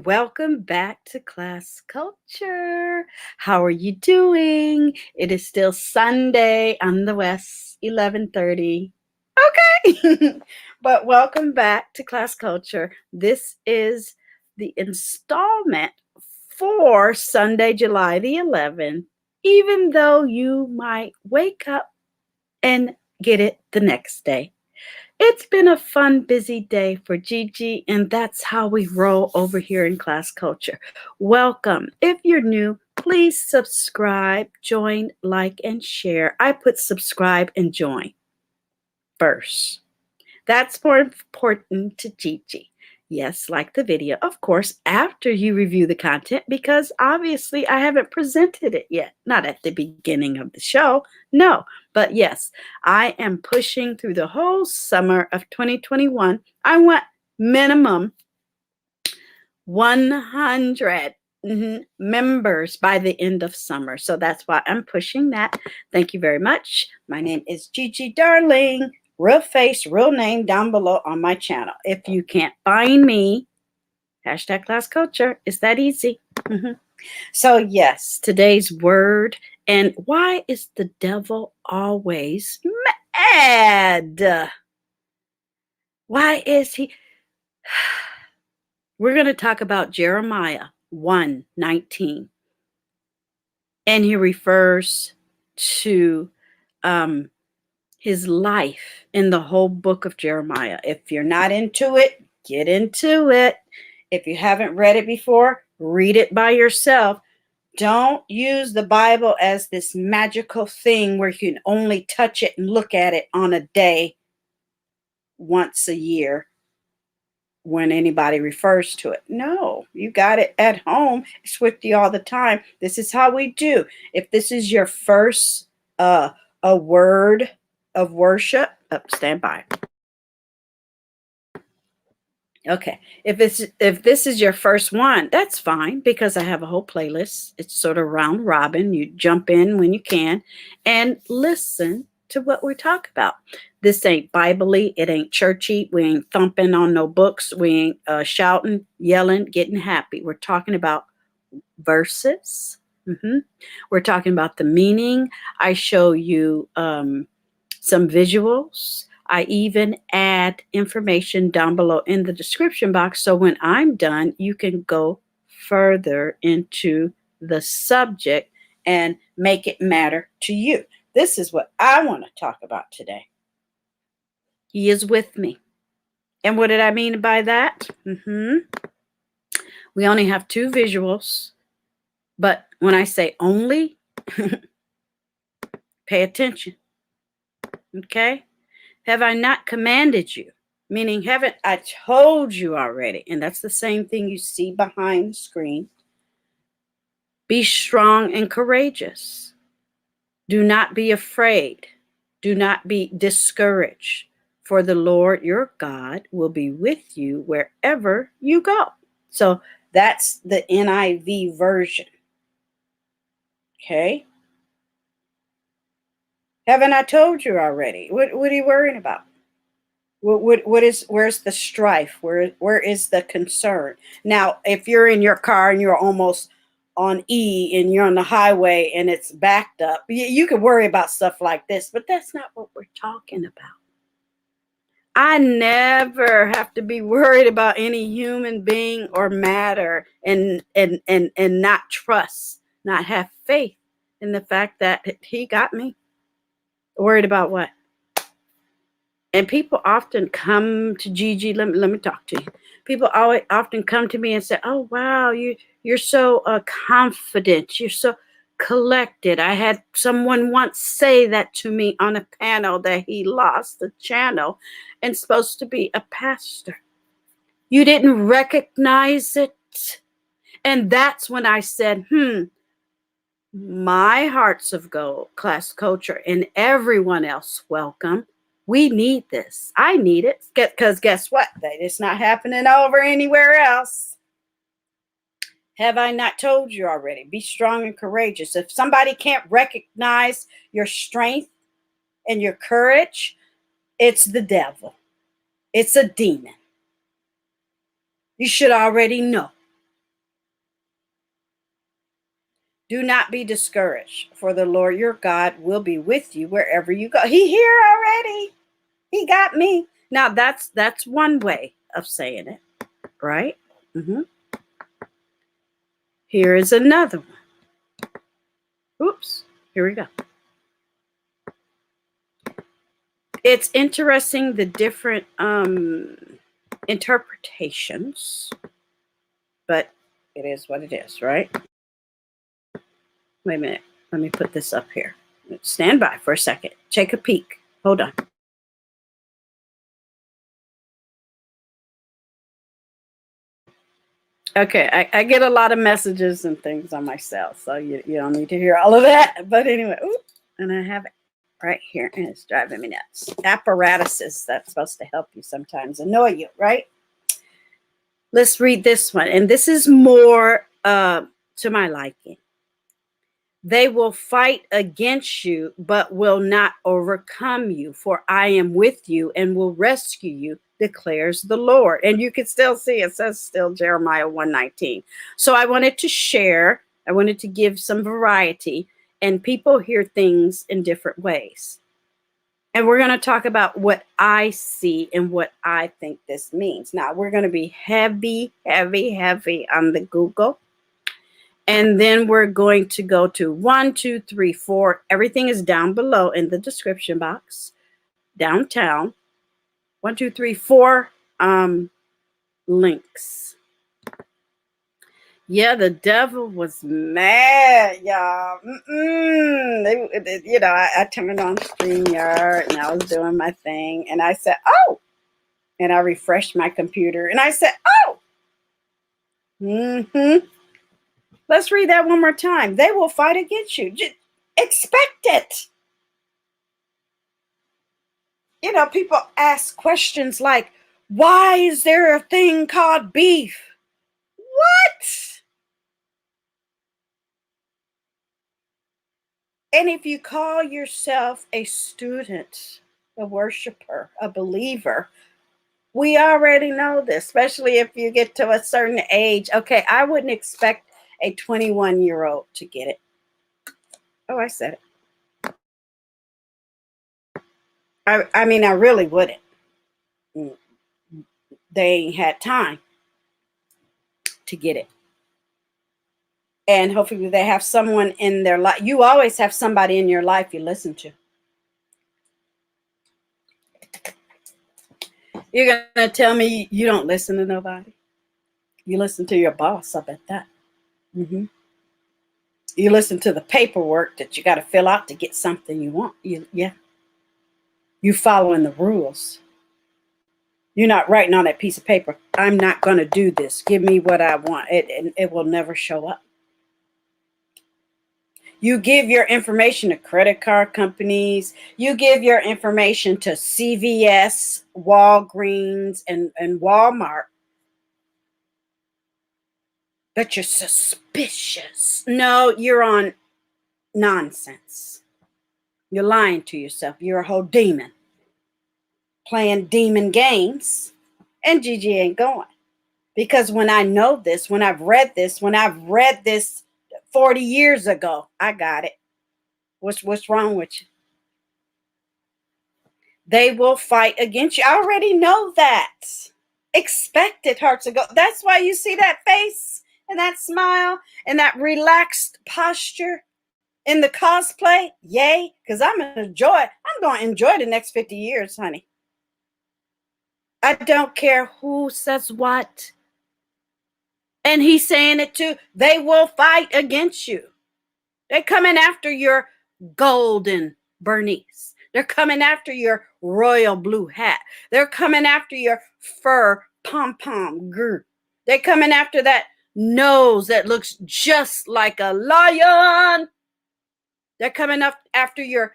Welcome back to Class Culture. How are you doing? It is still Sunday on the West, 11:30. Okay, but welcome back to Class Culture. This is the installment for Sunday, July the 11th, even though you might wake up and get it the next day. It's been a fun, busy day for Gigi, and that's how we roll over here in Class Culture. Welcome. If you're new, please subscribe, join, like, and share. I put subscribe and join first. That's more important to Gigi. Yes, like the video, of course, after you review the content, because obviously I haven't presented it yet. Not at the beginning of the show, no. But yes, I am pushing through the whole summer of 2021. I want minimum 100 members by the end of summer. So that's why I'm pushing that. Thank you very much. My name is Gigi Darlingz. Real face, real name down below on my channel. If you can't find me, hashtag Class Culture. It's that easy. So yes, today's word. And why is the devil always mad? Why is he? We're going to talk about Jeremiah 1:19. And he refers to his life in the whole book of Jeremiah. If you're not into it, get into it. If you haven't read it before, read it by yourself. Don't use the Bible as this magical thing where you can only touch it and look at it on a day once a year when anybody refers to it. No, you got it at home. It's with you all the time. This is how we do. If this is your first a word of worship, stand by. Okay, if this is your first one, that's fine, because I have a whole playlist. It's sort of round robin. You jump in when you can and listen to what we're talking about. This ain't Bible-y. It ain't churchy. We ain't thumping on no books. We ain't shouting, yelling, getting happy. We're talking about verses. We're talking about the meaning. I show you some visuals. I even add information down below in the description box, so when I'm done, you can go further into the subject and make it matter to you. This is what I want to talk about today. He is with me. And what did I mean by that? We only have 2 visuals. But when I say only, pay attention. Okay? Have I not commanded you? Meaning, haven't I told you already? And that's the same thing you see behind the screen. Be strong and courageous. Do not be afraid. Do not be discouraged. For the Lord your God will be with you wherever you go. So that's the NIV version. Okay? Haven't I told you already? What are you worrying about? Where's the strife? Where is the concern? Now, if you're in your car and you're almost on E and you're on the highway and it's backed up, you can worry about stuff like this, but that's not what we're talking about. I never have to be worried about any human being or matter and not trust, not have faith in the fact that he got me. Worried about what? And people often come to Gigi. Let me talk to you. People often come to me and say, "Oh wow, you're so confident. You're so collected." I had someone once say that to me on a panel that he lost the channel and supposed to be a pastor. You didn't recognize it, and that's when I said, my hearts of gold, class culture, and everyone else welcome. We need this. I need it because guess what? It's not happening over anywhere else. Have I not told you already? Be strong and courageous. If somebody can't recognize your strength and your courage, it's the devil. It's a demon. You should already know. Do not be discouraged, for the Lord your God will be with you wherever you go. He here already. He got me. Now that's one way of saying it, right? Here is another one. Oops, here we go. It's interesting the different interpretations, but it is what it is, right? Wait a minute. Let me put this up here. Stand by for a second. Take a peek. Hold on. Okay, I get a lot of messages and things on my cell, so you don't need to hear all of that. But anyway, and I have it right here, and it's driving me nuts. Apparatuses that's supposed to help you sometimes annoy you, right? Let's read this one, and this is more to my liking. They will fight against you, but will not overcome you, for I am with you and will rescue you, declares the Lord. And you can still see it says still Jeremiah 1:19. So I wanted to share, I wanted to give some variety, and people hear things in different ways. And we're going to talk about what I see and what I think this means. Now, we're going to be heavy on the Google. And then we're going to go to 1, 2, 3, 4. Everything is down below in the description box. Downtown. 1, 2, 3, 4 links. Yeah, the devil was mad, y'all. I turned on StreamYard and I was doing my thing. And I said, oh. And I refreshed my computer. And I said, oh. Let's read that one more time. They will fight against you. Just expect it. People ask questions like, why is there a thing called beef? What? And if you call yourself a student, a worshiper, a believer, we already know this, especially if you get to a certain age. Okay, I wouldn't expect a 21-year-old to get it. Oh, I said it. I mean, I really wouldn't. They ain't had time to get it. And hopefully they have someone in their life. You always have somebody in your life you listen to. You're going to tell me you don't listen to nobody? You listen to your boss, I bet that. Mm-hmm. You listen to the paperwork that you got to fill out to get something you want. Yeah. You following the rules. You're not writing on that piece of paper, I'm not going to do this. Give me what I want. It will never show up. You give your information to credit card companies. You give your information to CVS, Walgreens, and Walmart. But you're suspicious. No, you're on nonsense. You're lying to yourself. You're a whole demon. Playing demon games. And Gigi ain't going. Because when I know this, when I've read this 40 years ago, I got it. What's wrong with you? They will fight against you. I already know that. Expect it, HUGz. That's why you see that face and that smile and that relaxed posture in the cosplay. Yay. Because I'm going to enjoy the next 50 years, honey. I don't care who says what. And he's saying it too. They will fight against you. They're coming after your golden Bernice. They're coming after your royal blue hat. They're coming after your fur pom-pom grr. They're coming after that nose that looks just like a lion. They're coming up after your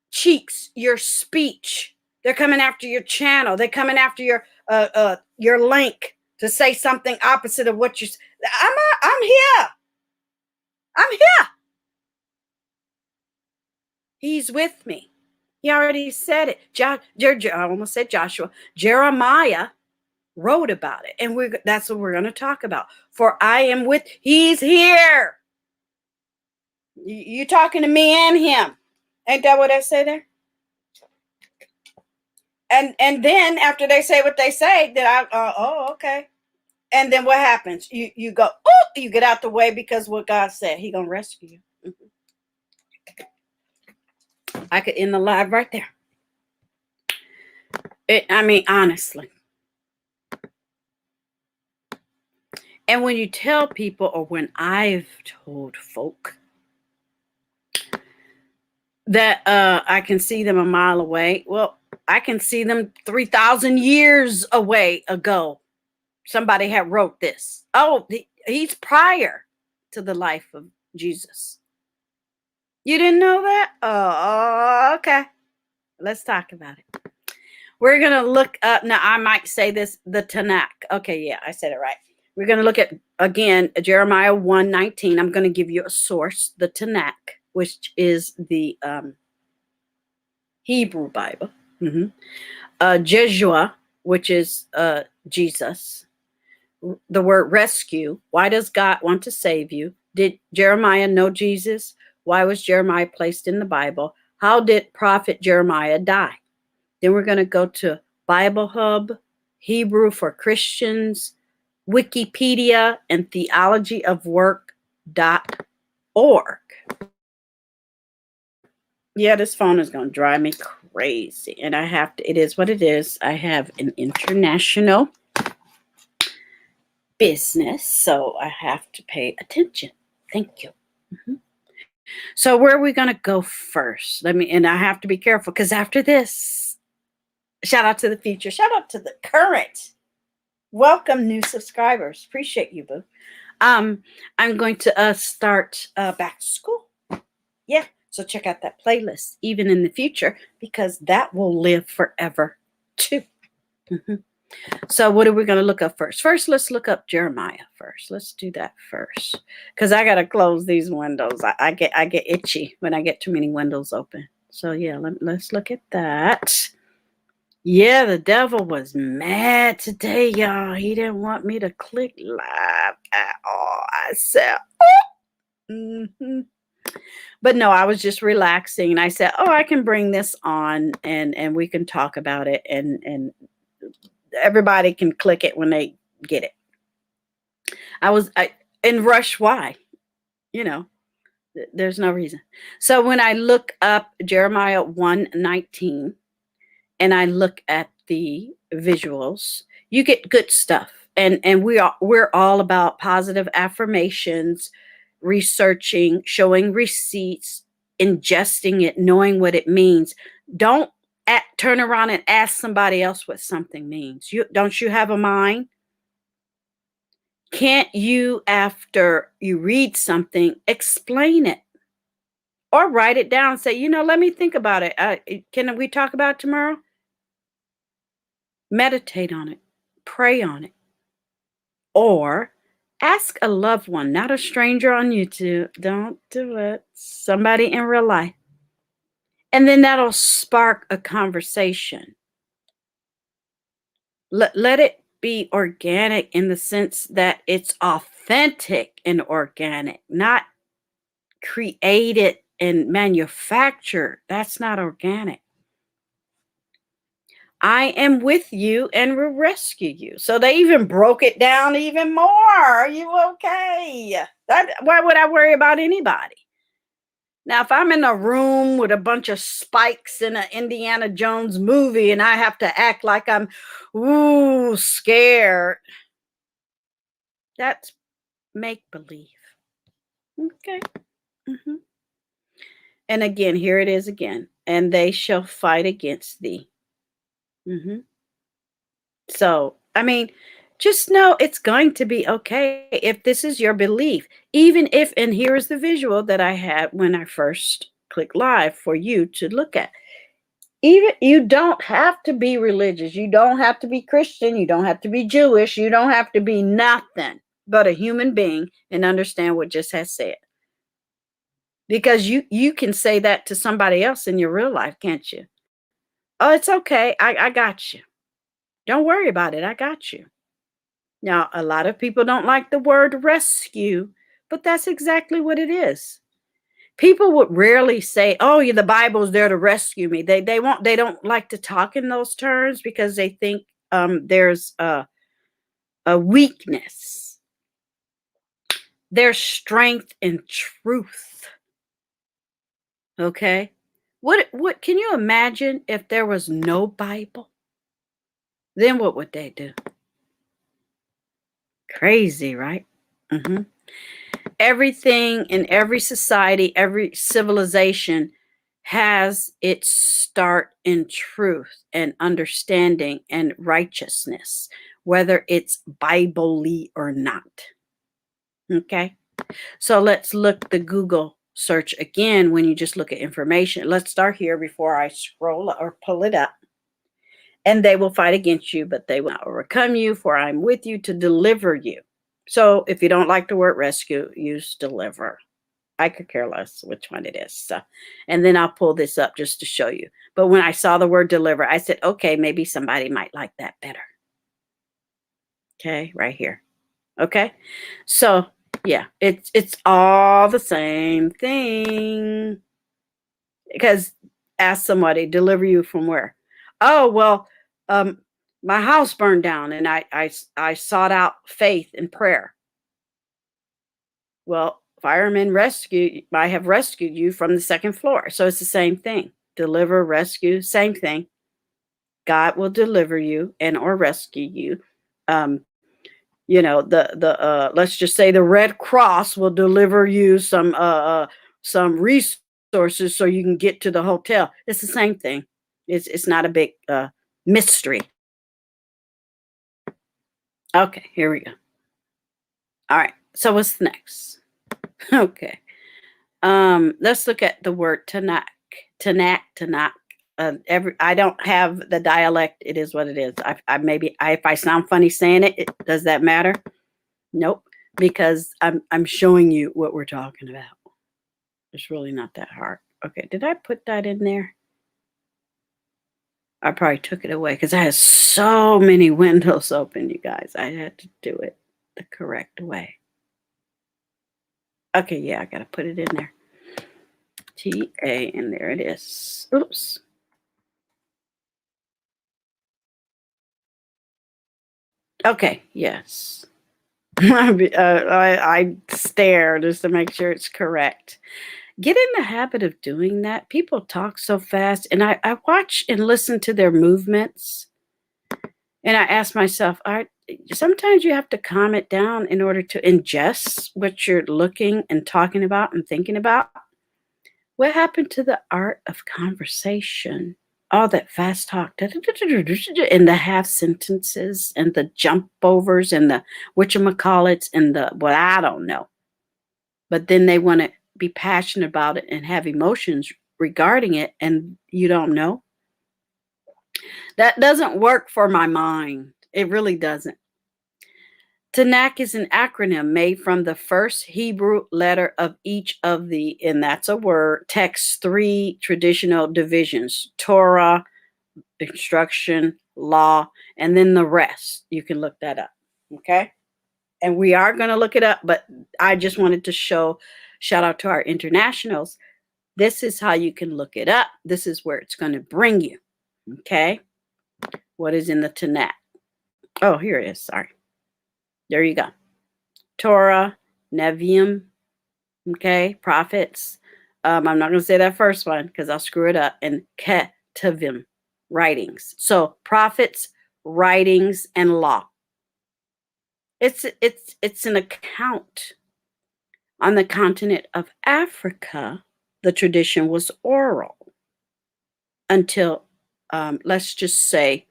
cheeks, your speech. They're coming after your channel. They're coming after your link to say something opposite of what you. I'm here. I'm here. He's with me. He already said it. I almost said Joshua. Jeremiah wrote about it. And that's what we're going to talk about. For I am with, he's here. You talking to me and him. Ain't that what I say there? And then after they say what they say, then okay. And then what happens? You go, oh, you get out the way because what God said, he going to rescue you. I could end the live right there. Honestly. And when you tell people, or when I've told folk that I can see them a mile away, well, I can see them 3,000 years away ago. Somebody had wrote this. Oh, he's prior to the life of Jesus. You didn't know that? Oh, okay. Let's talk about it. We're going to look up. Now, I might say this, the Tanakh. Okay, yeah, I said it right. We're going to look at, again, Jeremiah 1:19. I'm going to give you a source, the Tanakh, which is the Hebrew Bible. Yeshua, which is Jesus. The word rescue. Why does God want to save you? Did Jeremiah know Jesus? Why was Jeremiah placed in the Bible? How did prophet Jeremiah die? Then we're going to go to Bible Hub, Hebrew for Christians, Wikipedia, and theologyofwork.org. Yeah, this phone is going to drive me crazy. And I have to, it is what it is. I have an international business, so I have to pay attention. Thank you. So where are we going to go first? And I have to be careful because after this, shout out to the future, shout out to the current. Welcome, new subscribers. Appreciate you, boo. I'm going to start back to school. Yeah, so check out that playlist, even in the future, because that will live forever, too. So what are we going to look up first? First, let's look up Jeremiah first. Let's do that first, because I got to close these windows. I get itchy when I get too many windows open. So yeah, let's look at that. Yeah, the devil was mad today, y'all. He didn't want me to click live at all. I said, oh. But no, I was just relaxing. And I said, oh, I can bring this on and we can talk about it. And everybody can click it when they get it. I was in rush. Why? There's no reason. So when I look up Jeremiah 1:19, and I look at the visuals, you get good stuff. And we're all about positive affirmations, researching, showing receipts, ingesting it, knowing what it means. Don't turn around and ask somebody else what something means. Don't you have a mind? Can't you, after you read something, explain it? Or write it down, say, let me think about it. Can we talk about it tomorrow? Meditate on it. Pray on it. Or ask a loved one, not a stranger on YouTube. Don't do it. Somebody in real life. And then that'll spark a conversation. Let it be organic in the sense that it's authentic and organic, not created and manufactured. That's not organic. I am with you and will rescue you. So they even broke it down even more. Are you okay? Why would I worry about anybody? Now, if I'm in a room with a bunch of spikes in an Indiana Jones movie and I have to act like I'm, scared, that's make-believe. Okay. Mm-hmm. And again, here it is again. And they shall fight against thee. Mm-hmm. So, I mean, just know it's going to be okay if this is your belief. Even if, and here's the visual that I had when I first clicked live for you to look at. Even you don't have to be religious. You don't have to be Christian. You don't have to be Jewish. You don't have to be nothing but a human being and understand what just has said. Because you can say that to somebody else in your real life, can't you? Oh, it's okay. I got you. Don't worry about it. I got you. Now, a lot of people don't like the word rescue, but that's exactly what it is. People would rarely say, "Oh, yeah, the Bible's there to rescue me." They don't like to talk in those terms because they think there's a weakness. There's strength in truth. Okay? What can you imagine if there was no Bible? Then what would they do? Crazy, right? Mm-hmm. Everything in every society, every civilization has its start in truth and understanding and righteousness, whether it's Bible-y or not. Okay? So let's look the Google search again when you just look at information. Let's start here before I scroll or pull it up. And they will fight against you, but they will not overcome you, for I'm with you to deliver you. So if you don't like the word rescue, use deliver. I could care less which one it is. So, and then I'll pull this up just to show you. But when I saw the word deliver, I said, okay, maybe somebody might like that better. Okay, right here. Okay. So yeah, it's all the same thing. Because ask somebody, deliver you from where? Oh, well, my house burned down and I sought out faith and prayer. Well, firemen might have rescued you from the second floor. So it's the same thing. Deliver, rescue, same thing. God will deliver you and or rescue you. Let's just say the Red Cross will deliver you some resources so you can get to the hotel. It's the same thing. It's not a big mystery. Okay, here we go. All right. So what's next? Okay. Let's look at the word Tanakh. Tanakh. I don't have the dialect. It is what it is. If I sound funny saying it, does that matter? Nope. Because I'm showing you what we're talking about. It's really not that hard. Okay. Did I put that in there? I probably took it away because I had so many windows open, you guys. I had to do it the correct way. Okay, yeah, I got to put it in there. TA, and there it is. Oops. Okay, yes. I stare just to make sure it's correct. Get in the habit of doing that. People talk so fast, and I watch and listen to their movements. And I asked myself, sometimes you have to calm it down in order to ingest what you're looking and talking about and thinking about. What happened to the art of conversation? All that fast talk and the half sentences and the jump overs and the whatchamacallits and the, well, I don't know. But then they want to be passionate about it and have emotions regarding it, and you don't know. That doesn't work for my mind. It really doesn't. Tanakh is an acronym made from the first Hebrew letter of each of the, and that's a word, text's 3 traditional divisions: Torah, instruction, law, and then the rest. You can look that up. Okay. And we are going to look it up, but I just wanted to shout out to our internationals. This is how you can look it up. This is where it's going to bring you. Okay. What is in the Tanakh? Oh, here it is. Sorry. There you go. Torah, Nevi'im, okay, prophets. I'm not going to say that first one because I'll screw it up. And Ketuvim, writings. So prophets, writings, and law. It's an account. On the continent of Africa, the tradition was oral until, let's just say,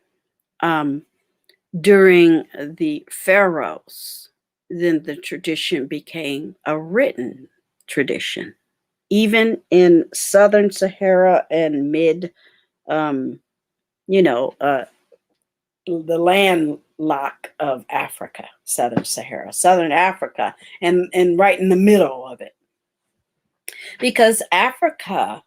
during the pharaohs, then the tradition became a written tradition. Even in southern Sahara and mid, the landlock of Africa, southern Sahara, southern Africa, and right in the middle of it. Because Africa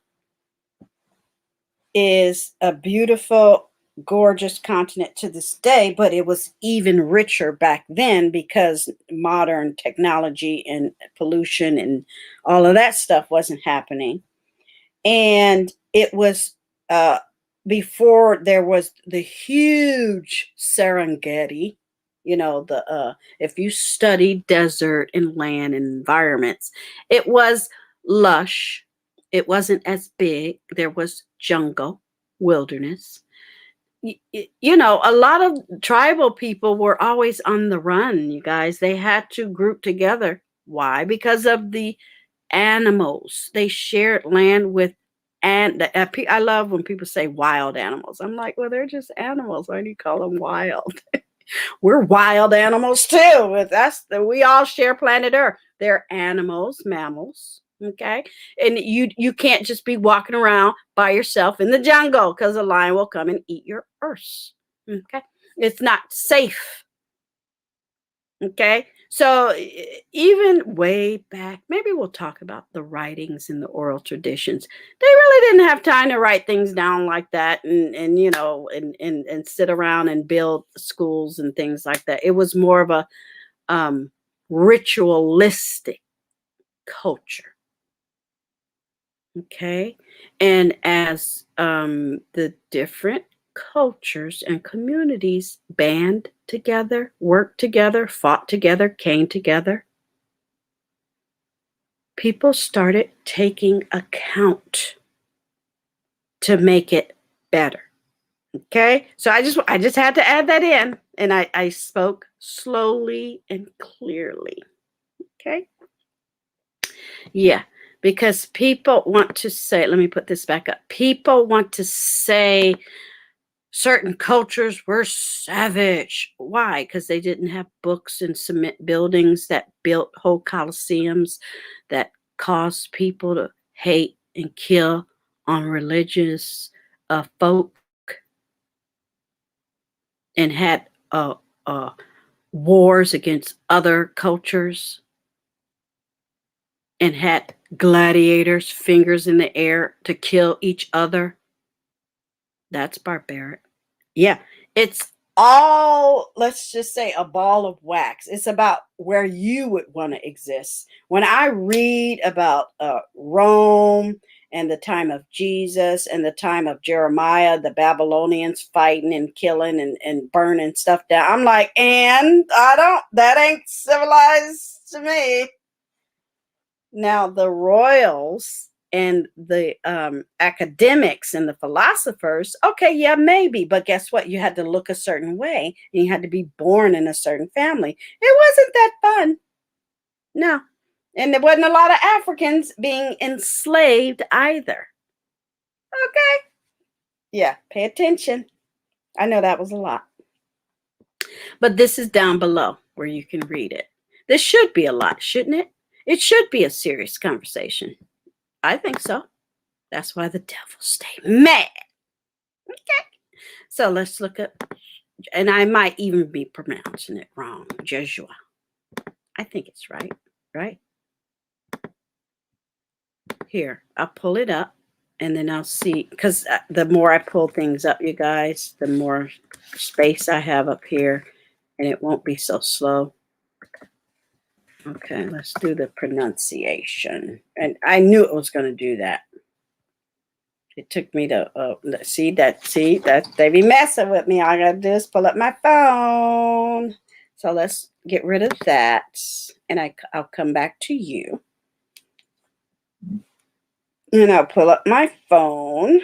is a beautiful, gorgeous continent to this day, but it was even richer back then because modern technology and pollution and all of that stuff wasn't happening. And it was before there was the huge Serengeti, if you study desert and land and environments, it was lush. It wasn't as big. There was jungle, wilderness. A lot of tribal people were always on the run, you guys. They had to group together. Why? Because of the animals. They shared land with, and I love when people say wild animals. I'm like, well, they're just animals. Why do you call them wild? We're wild animals too. We all share planet Earth. They're animals, mammals. Okay. And you can't just be walking around by yourself in the jungle because a lion will come and eat your earth. Okay. It's not safe. Okay. So even way back, maybe we'll talk about the writings and the oral traditions. They really didn't have time to write things down like that and sit around and build schools and things like that. It was more of a ritualistic culture. Okay. And as the different cultures and communities band together, worked together, fought together, came together, people started taking account to make it better. Okay. So I just had to add that in, and I spoke slowly and clearly. Okay. Yeah. Because people want to say, let me put this back up. People want to say certain cultures were savage. Why? Because they didn't have books and cement buildings that built whole coliseums that caused people to hate and kill on religious folk, and had wars against other cultures, and had gladiators, fingers in the air to kill each other. That's barbaric. Yeah, it's all, let's just say, a ball of wax. It's about where you would want to exist. When I read about Rome and the time of Jesus and the time of Jeremiah, the Babylonians fighting and killing and burning stuff down, I'm like, and that ain't civilized to me. Now, the royals and the academics and the philosophers, okay, yeah, maybe. But guess what? You had to look a certain way, and you had to be born in a certain family. It wasn't that fun. No. And there wasn't a lot of Africans being enslaved either. Okay. Yeah, pay attention. I know that was a lot. But this is down below where you can read it. This should be a lot, shouldn't it? It should be a serious conversation. I think so. That's why the devil stay mad. Okay. So let's look up, and I might even be pronouncing it wrong. Yeshua. I think it's right. Right? Here, I'll pull it up, and then I'll see, because the more I pull things up, you guys, the more space I have up here, and it won't be so slow. Okay, let's do the pronunciation. And I knew it was going to do that. It took me to see that they be messing with me. All I got to do is pull up my phone. So let's get rid of that, and I'll come back to you. And I'll pull up my phone.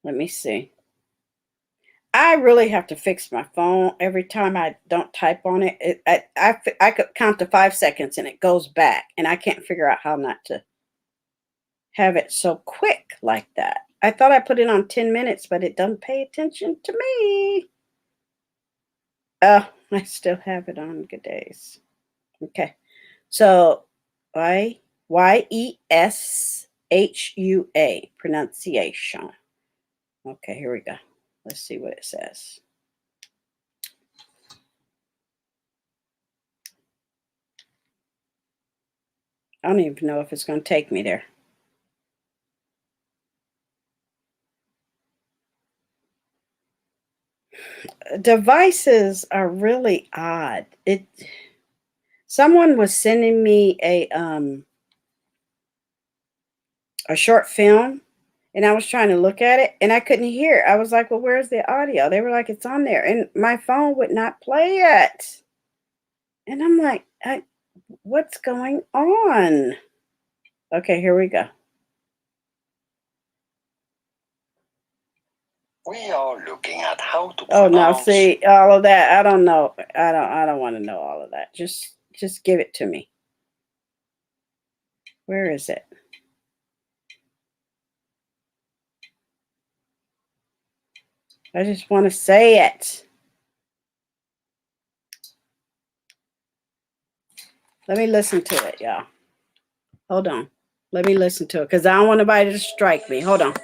Let me see. I really have to fix my phone every time I don't type on it. I could count to 5 seconds and it goes back, and I can't figure out how not to have it so quick like that. I thought I put it on 10 minutes, but it doesn't pay attention to me. Oh, I still have it on. Good days. Okay. So YESHUA, pronunciation. Okay, here we go. Let's see what it says. I don't even know if it's going to take me there. Devices are really odd. Someone was sending me a short film, and I was trying to look at it, and I couldn't hear it. I was like, well, where's the audio? They were like, it's on there. And my phone would not play it. And I'm like, what's going on? Okay, here we go. We are looking at how to pronounce. Oh, now see, all of that. I don't know. I don't want to know all of that. Just give it to me. Where is it? I just want to say it. Let me listen to it, y'all. Hold on. Let me listen to it, because I don't want nobody to strike me. Hold on.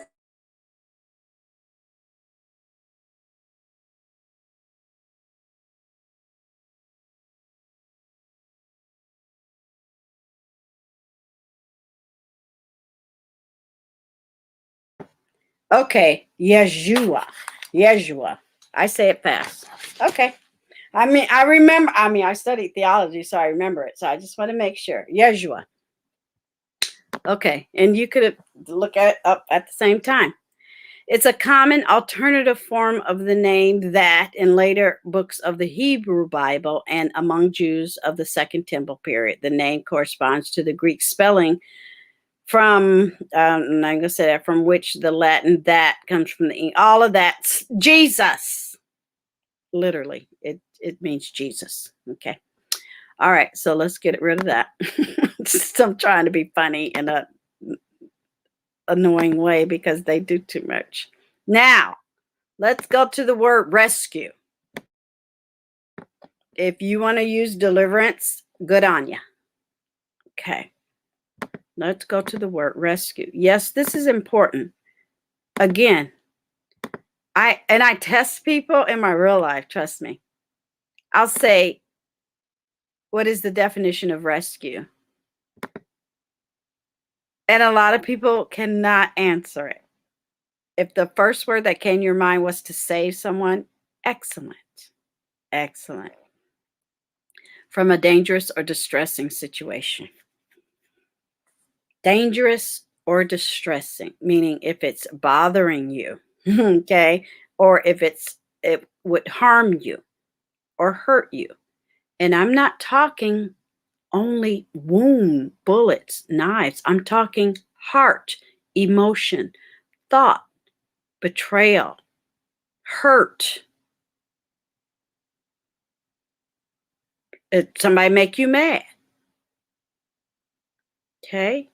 Okay, Yeshua. Yeshua. I say it fast. Okay. I remember, I studied theology, so I remember it. So I just want to make sure. Yeshua. Okay, and you could look at it up at the same time. It's a common alternative form of the name that in later books of the Hebrew Bible and among Jews of the Second Temple period. The name corresponds to the Greek spelling from, I'm going to say that, from which the Latin that comes from the, all of that's Jesus. Literally, it means Jesus. Okay. All right, so let's get rid of that. I'm trying to be funny in a annoying way because they do too much. Now, let's go to the word rescue. If you want to use deliverance, good on you. Okay. Let's go to the word rescue. Yes, this is important. Again, I test people in my real life, trust me. I'll say, what is the definition of rescue? And a lot of people cannot answer it. If the first word that came to your mind was to save someone, excellent. Excellent. From a dangerous or distressing situation. Dangerous or distressing, meaning if it's bothering you, okay, or if it would harm you or hurt you. And I'm not talking only wound, bullets, knives. I'm talking heart, emotion, thought, betrayal, hurt. Somebody make you mad. Okay.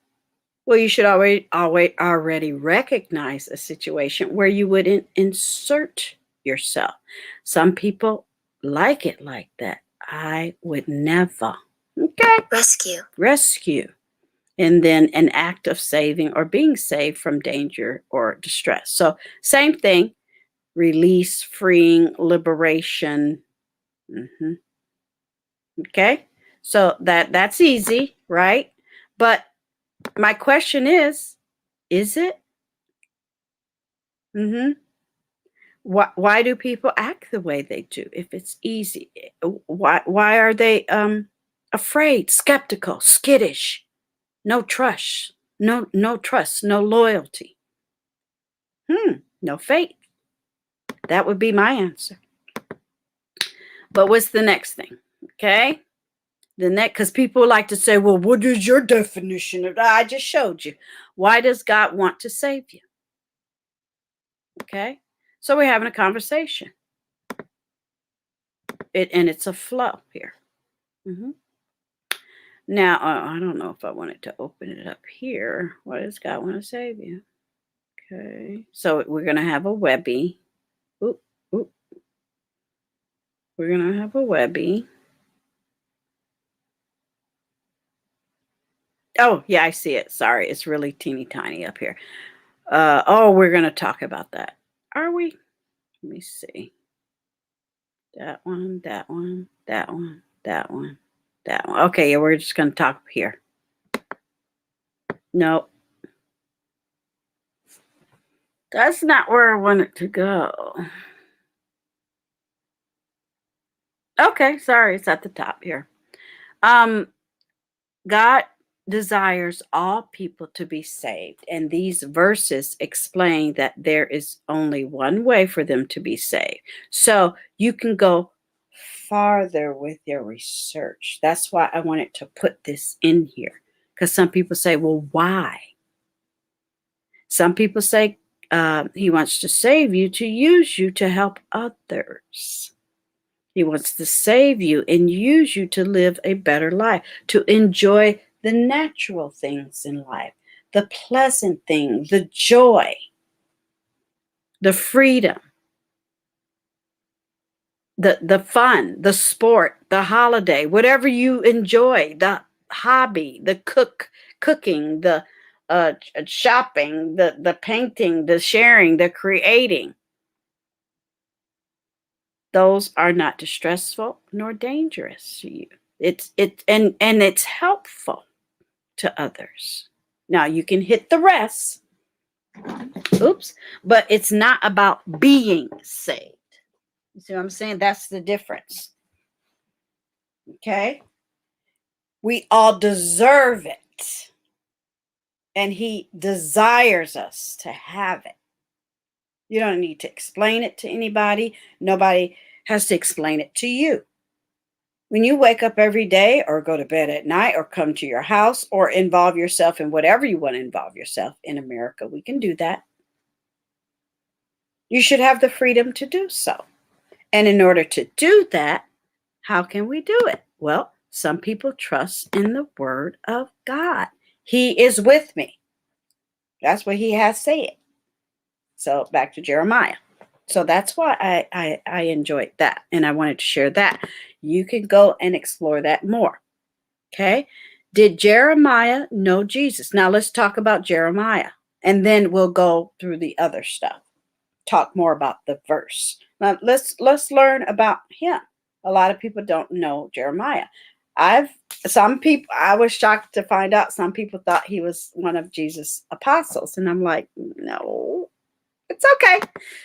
Well, you should already recognize a situation where you would insert yourself. Some people like it like that. I would never. Okay. Rescue. And then an act of saving or being saved from danger or distress. So same thing, release, freeing, liberation. Okay. So that's easy, right? But my question is it? Why do people act the way they do if it's easy? Why are they afraid, skeptical, skittish, no trust, no trust, no loyalty, no faith? That would be my answer. But what's the next thing? Okay. The next, because people like to say, well, what is your definition of that? I just showed you. Why does God want to save you? Okay. So we're having a conversation. And it's a flow here. Now, I don't know if I wanted to open it up here. Why does God want to save you? Okay. So we're going to have a Webby. Oop. We're going to have a Webby. Oh, yeah, I see it. Sorry. It's really teeny tiny up here. We're going to talk about that. Are we? Let me see. That one. Okay, yeah, we're just going to talk here. Nope. That's not where I want it to go. Okay, sorry, it's at the top here. God desires all people to be saved, and these verses explain that there is only one way for them to be saved. So you can go farther with your research. That's why I wanted to put this in here, because some people say, well, why? Some people say he wants to save you to use you to help others. He wants to save you and use you to live a better life, to enjoy the natural things in life, the pleasant things, the joy, the freedom, the fun, the sport, the holiday, whatever you enjoy, the hobby, the cooking, the shopping, the painting, the sharing, the creating. Those are not distressful nor dangerous to you. It's helpful to others. Now you can hit the rest. Oops. But it's not about being saved. You see what I'm saying? That's the difference. Okay? We all deserve it. And he desires us to have it. You don't need to explain it to anybody. Nobody has to explain it to you. When you wake up every day or go to bed at night or come to your house or involve yourself in whatever you want to involve yourself in America, we can do that. You should have the freedom to do so. And in order to do that, how can we do it? Well, some people trust in the word of God. He is with me. That's what he has said. So back to Jeremiah. So that's why I enjoyed that. And I wanted to share that. You can go and explore that more. Okay. Did Jeremiah know Jesus? Now let's talk about Jeremiah. And then we'll go through the other stuff. Talk more about the verse. Now let's learn about him. A lot of people don't know Jeremiah. I was shocked to find out some people thought he was one of Jesus' apostles. And I'm like, no, it's okay.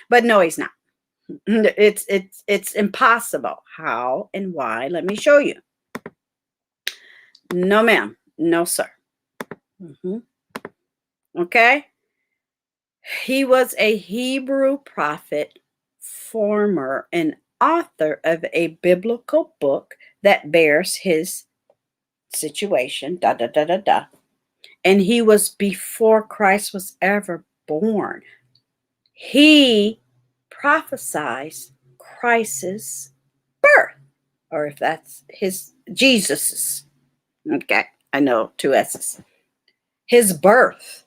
But no, he's not. It's impossible. How and why? Let me show you. No, ma'am. No, sir. Okay. He was a Hebrew prophet, former and author of a biblical book that bears his situation, da, da, da, da, da. And he was before Christ was ever born. He prophesied Christ's birth, or if that's his, Jesus's. Okay, I know 2 S's. His birth.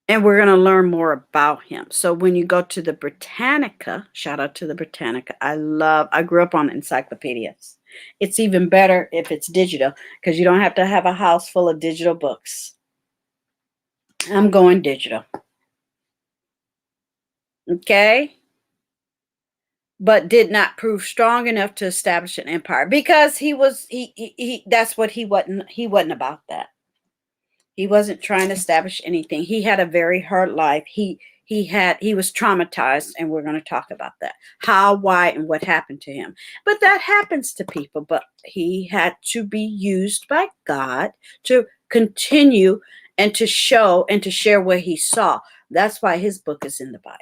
And we're going to learn more about him. So when you go to the Britannica, shout out to the Britannica. I grew up on encyclopedias. It's even better if it's digital because you don't have to have a house full of digital books. I'm going digital. Okay? But did not prove strong enough to establish an empire because that's what he wasn't about that. He wasn't trying to establish anything. He had a very hard life. He was traumatized, and we're going to talk about that. How, why, and what happened to him. But that happens to people. But he had to be used by God to continue and to show and to share what he saw. That's why his book is in the Bible.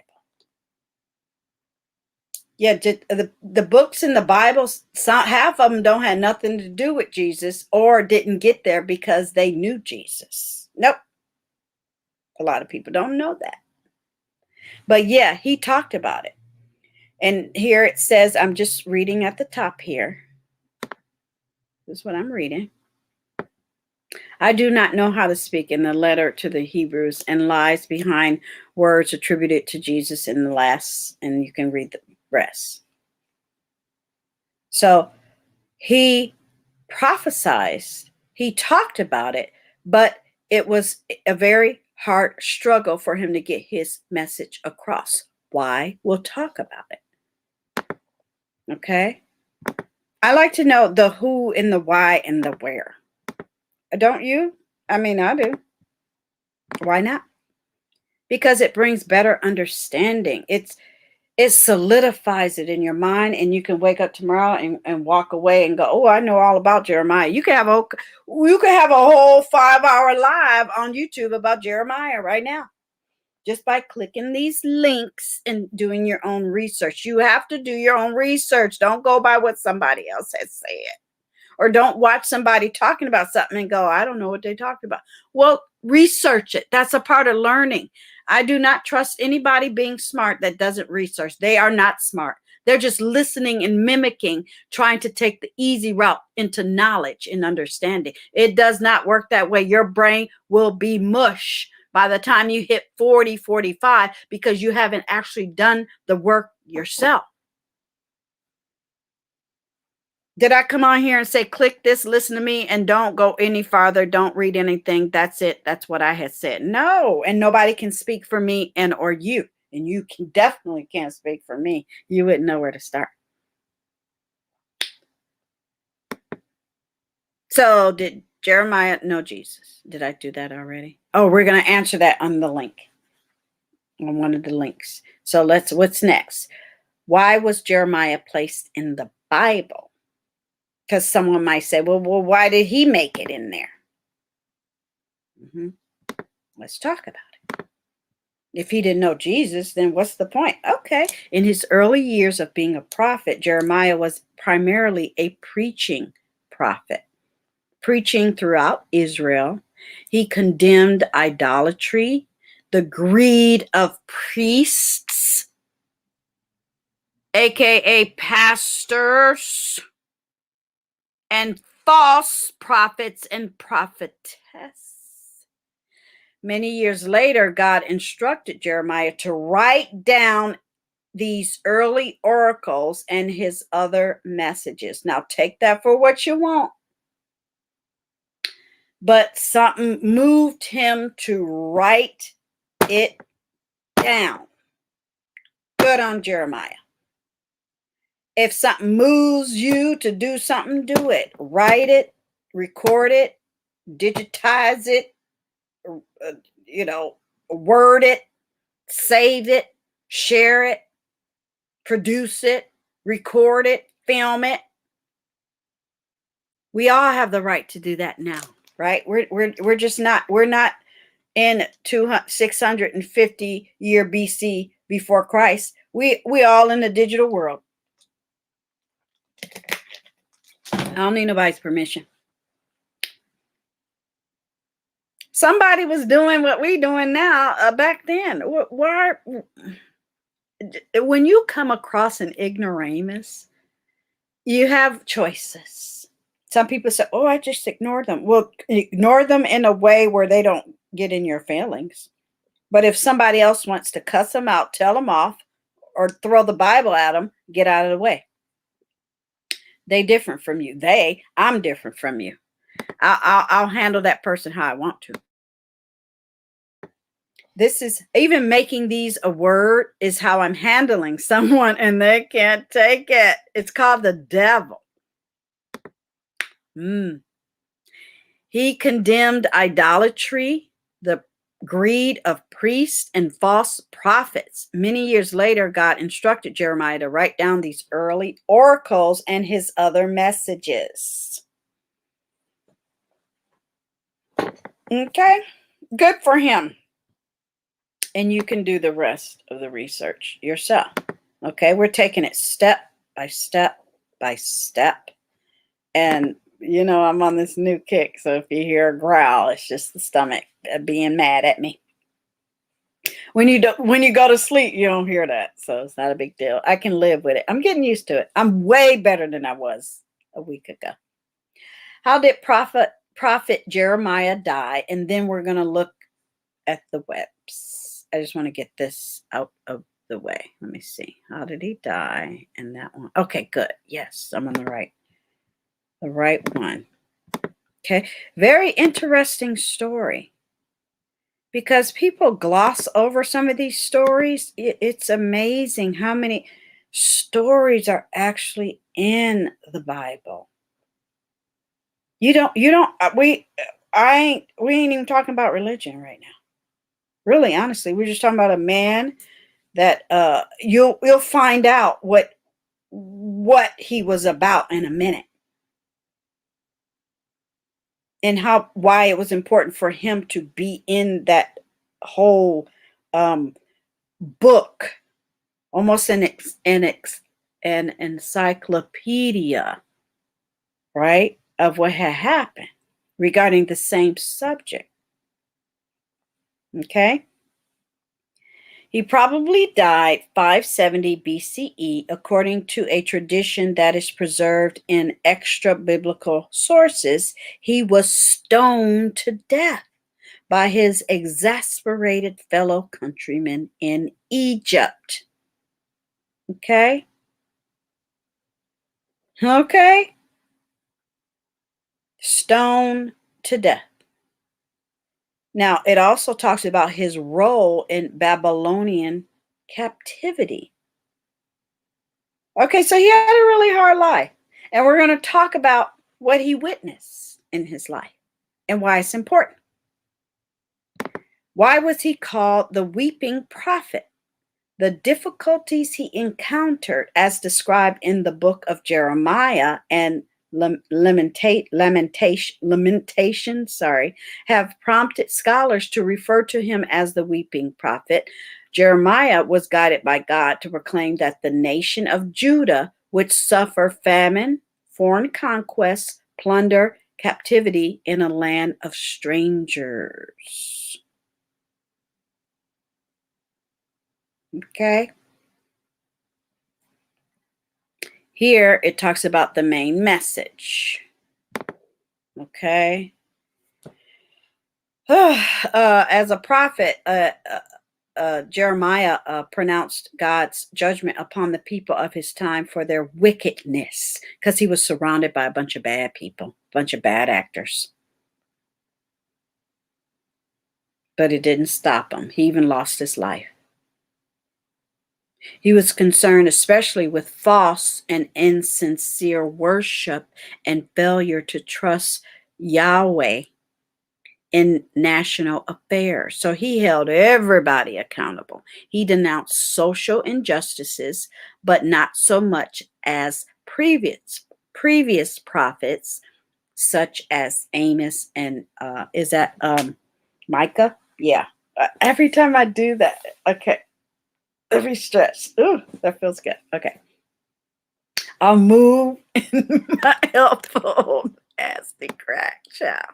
Yeah, the books in the Bible, half of them don't have nothing to do with Jesus or didn't get there because they knew Jesus. Nope. A lot of people don't know that. But yeah, he talked about it. And here it says, I'm just reading at the top here. This is what I'm reading. I do not know how to speak in the letter to the Hebrews and lies behind words attributed to Jesus in the last, and you can read the rest. So he prophesied, he talked about it, but it was a very hard struggle for him to get his message across. Why? We'll talk about it. Okay? I like to know the who and the why and the where. Don't you? I mean, I do. Why not? Because it brings better understanding. It solidifies it in your mind, and you can wake up tomorrow and walk away and go, oh, I know all about Jeremiah. You can have a whole 5-hour live on YouTube about Jeremiah right now, just by clicking these links and doing your own research. You have to do your own research. Don't go by what somebody else has said. Or don't watch somebody talking about something and go, I don't know what they talked about. Well, research it. That's a part of learning. I do not trust anybody being smart that doesn't research. They are not smart. They're just listening and mimicking, trying to take the easy route into knowledge and understanding. It does not work that way. Your brain will be mush by the time you hit 40, 45, because you haven't actually done the work yourself. Did I come on here and say, click this, listen to me, and don't go any farther? Don't read anything. That's it. That's what I had said. No, and nobody can speak for me and or you. And you definitely can't speak for me. You wouldn't know where to start. So did Jeremiah know Jesus? Did I do that already? Oh, we're going to answer that on the link. On one of the links. So what's next? Why was Jeremiah placed in the Bible? Because someone might say, well, why did he make it in there? Let's talk about it. If he didn't know Jesus, then what's the point? Okay. In his early years of being a prophet, Jeremiah was primarily a preaching prophet, preaching throughout Israel. He condemned idolatry, the greed of priests, aka pastors, and false prophets and prophetess. Many years later, God instructed Jeremiah to write down these early oracles and his other messages. Now, take that for what you want. But something moved him to write it down. Good on Jeremiah. If something moves you to do something, do it. Write it, record it, digitize it, word it, save it, share it, produce it, record it, film it. We all have the right to do that now, right? We're just not, we're not in 650 year BC before Christ. We all in the digital world. I don't need nobody's permission. Somebody was doing what we doing now back then. Why? When you come across an ignoramus, you have choices. Some people say, oh, I just ignore them. Well, ignore them in a way where they don't get in your feelings. But if somebody else wants to cuss them out, tell them off, or throw the Bible at them, get out of the way. They different from you. I'm different from you. I'll handle that person how I want to. This is, even making these a word is how I'm handling someone, and they can't take it. It's called the devil. He condemned idolatry, the greed of priests and false prophets. Many years later, God instructed Jeremiah to write down these early oracles and his other messages. Okay, good for him. And you can do the rest of the research yourself. Okay, we're taking it step by step by step. And, you know, I'm on this new kick. So if you hear a growl, it's just the stomach being mad at me. When you go to sleep, you don't hear that. So it's not a big deal. I can live with it. I'm getting used to it. I'm way better than I was a week ago. How did Prophet Jeremiah die? And then we're going to look at the webs. I just want to get this out of the way. Let me see. How did he die? And that one. Okay, good. Yes, I'm on the right one. Okay. Very interesting story. Because people gloss over some of these stories. It's amazing how many stories are actually in the Bible. We ain't even talking about religion right now. Really, honestly, we're just talking about a man that you'll find out what he was about in a minute, and why it was important for him to be in that whole book, almost an encyclopedia, right, of what had happened regarding the same subject. Okay. He probably died 570 BCE, according to a tradition that is preserved in extra biblical sources. He was stoned to death by his exasperated fellow countrymen in Egypt. Okay? Okay? Stoned to death. Now, it also talks about his role in Babylonian captivity. Okay, so he had a really hard life. And we're going to talk about what he witnessed in his life and why it's important. Why was he called the weeping prophet? The difficulties he encountered, as described in the book of Jeremiah and Lamentation, have prompted scholars to refer to him as the weeping prophet. Jeremiah was guided by God to proclaim that the nation of Judah would suffer famine, foreign conquests, plunder, captivity in a land of strangers. Okay. Here it talks about the main message. Okay. As a prophet, Jeremiah pronounced God's judgment upon the people of his time for their wickedness, because he was surrounded by a bunch of bad people, a bunch of bad actors. But it didn't stop him. He even lost his life. He was concerned especially with false and insincere worship and failure to trust Yahweh in national affairs. So he held everybody accountable. He denounced social injustices, but not so much as previous prophets, such as Amos and is that Micah? Yeah. Every time I do that, okay. Every stretch. Ooh, that feels good. Okay. I'll move in my elbow as the crack child.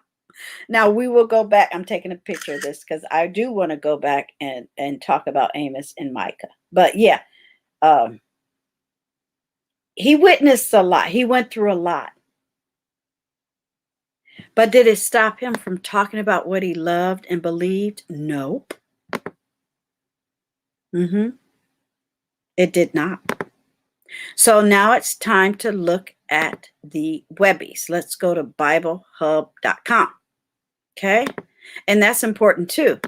Now we will go back. I'm taking a picture of this because I do want to go back and talk about Amos and Micah. But yeah, he witnessed a lot. He went through a lot. But did it stop him from talking about what he loved and believed? Nope. It did not. So now it's time to look at the Webbies. Let's go to BibleHub.com. Okay? And that's important too.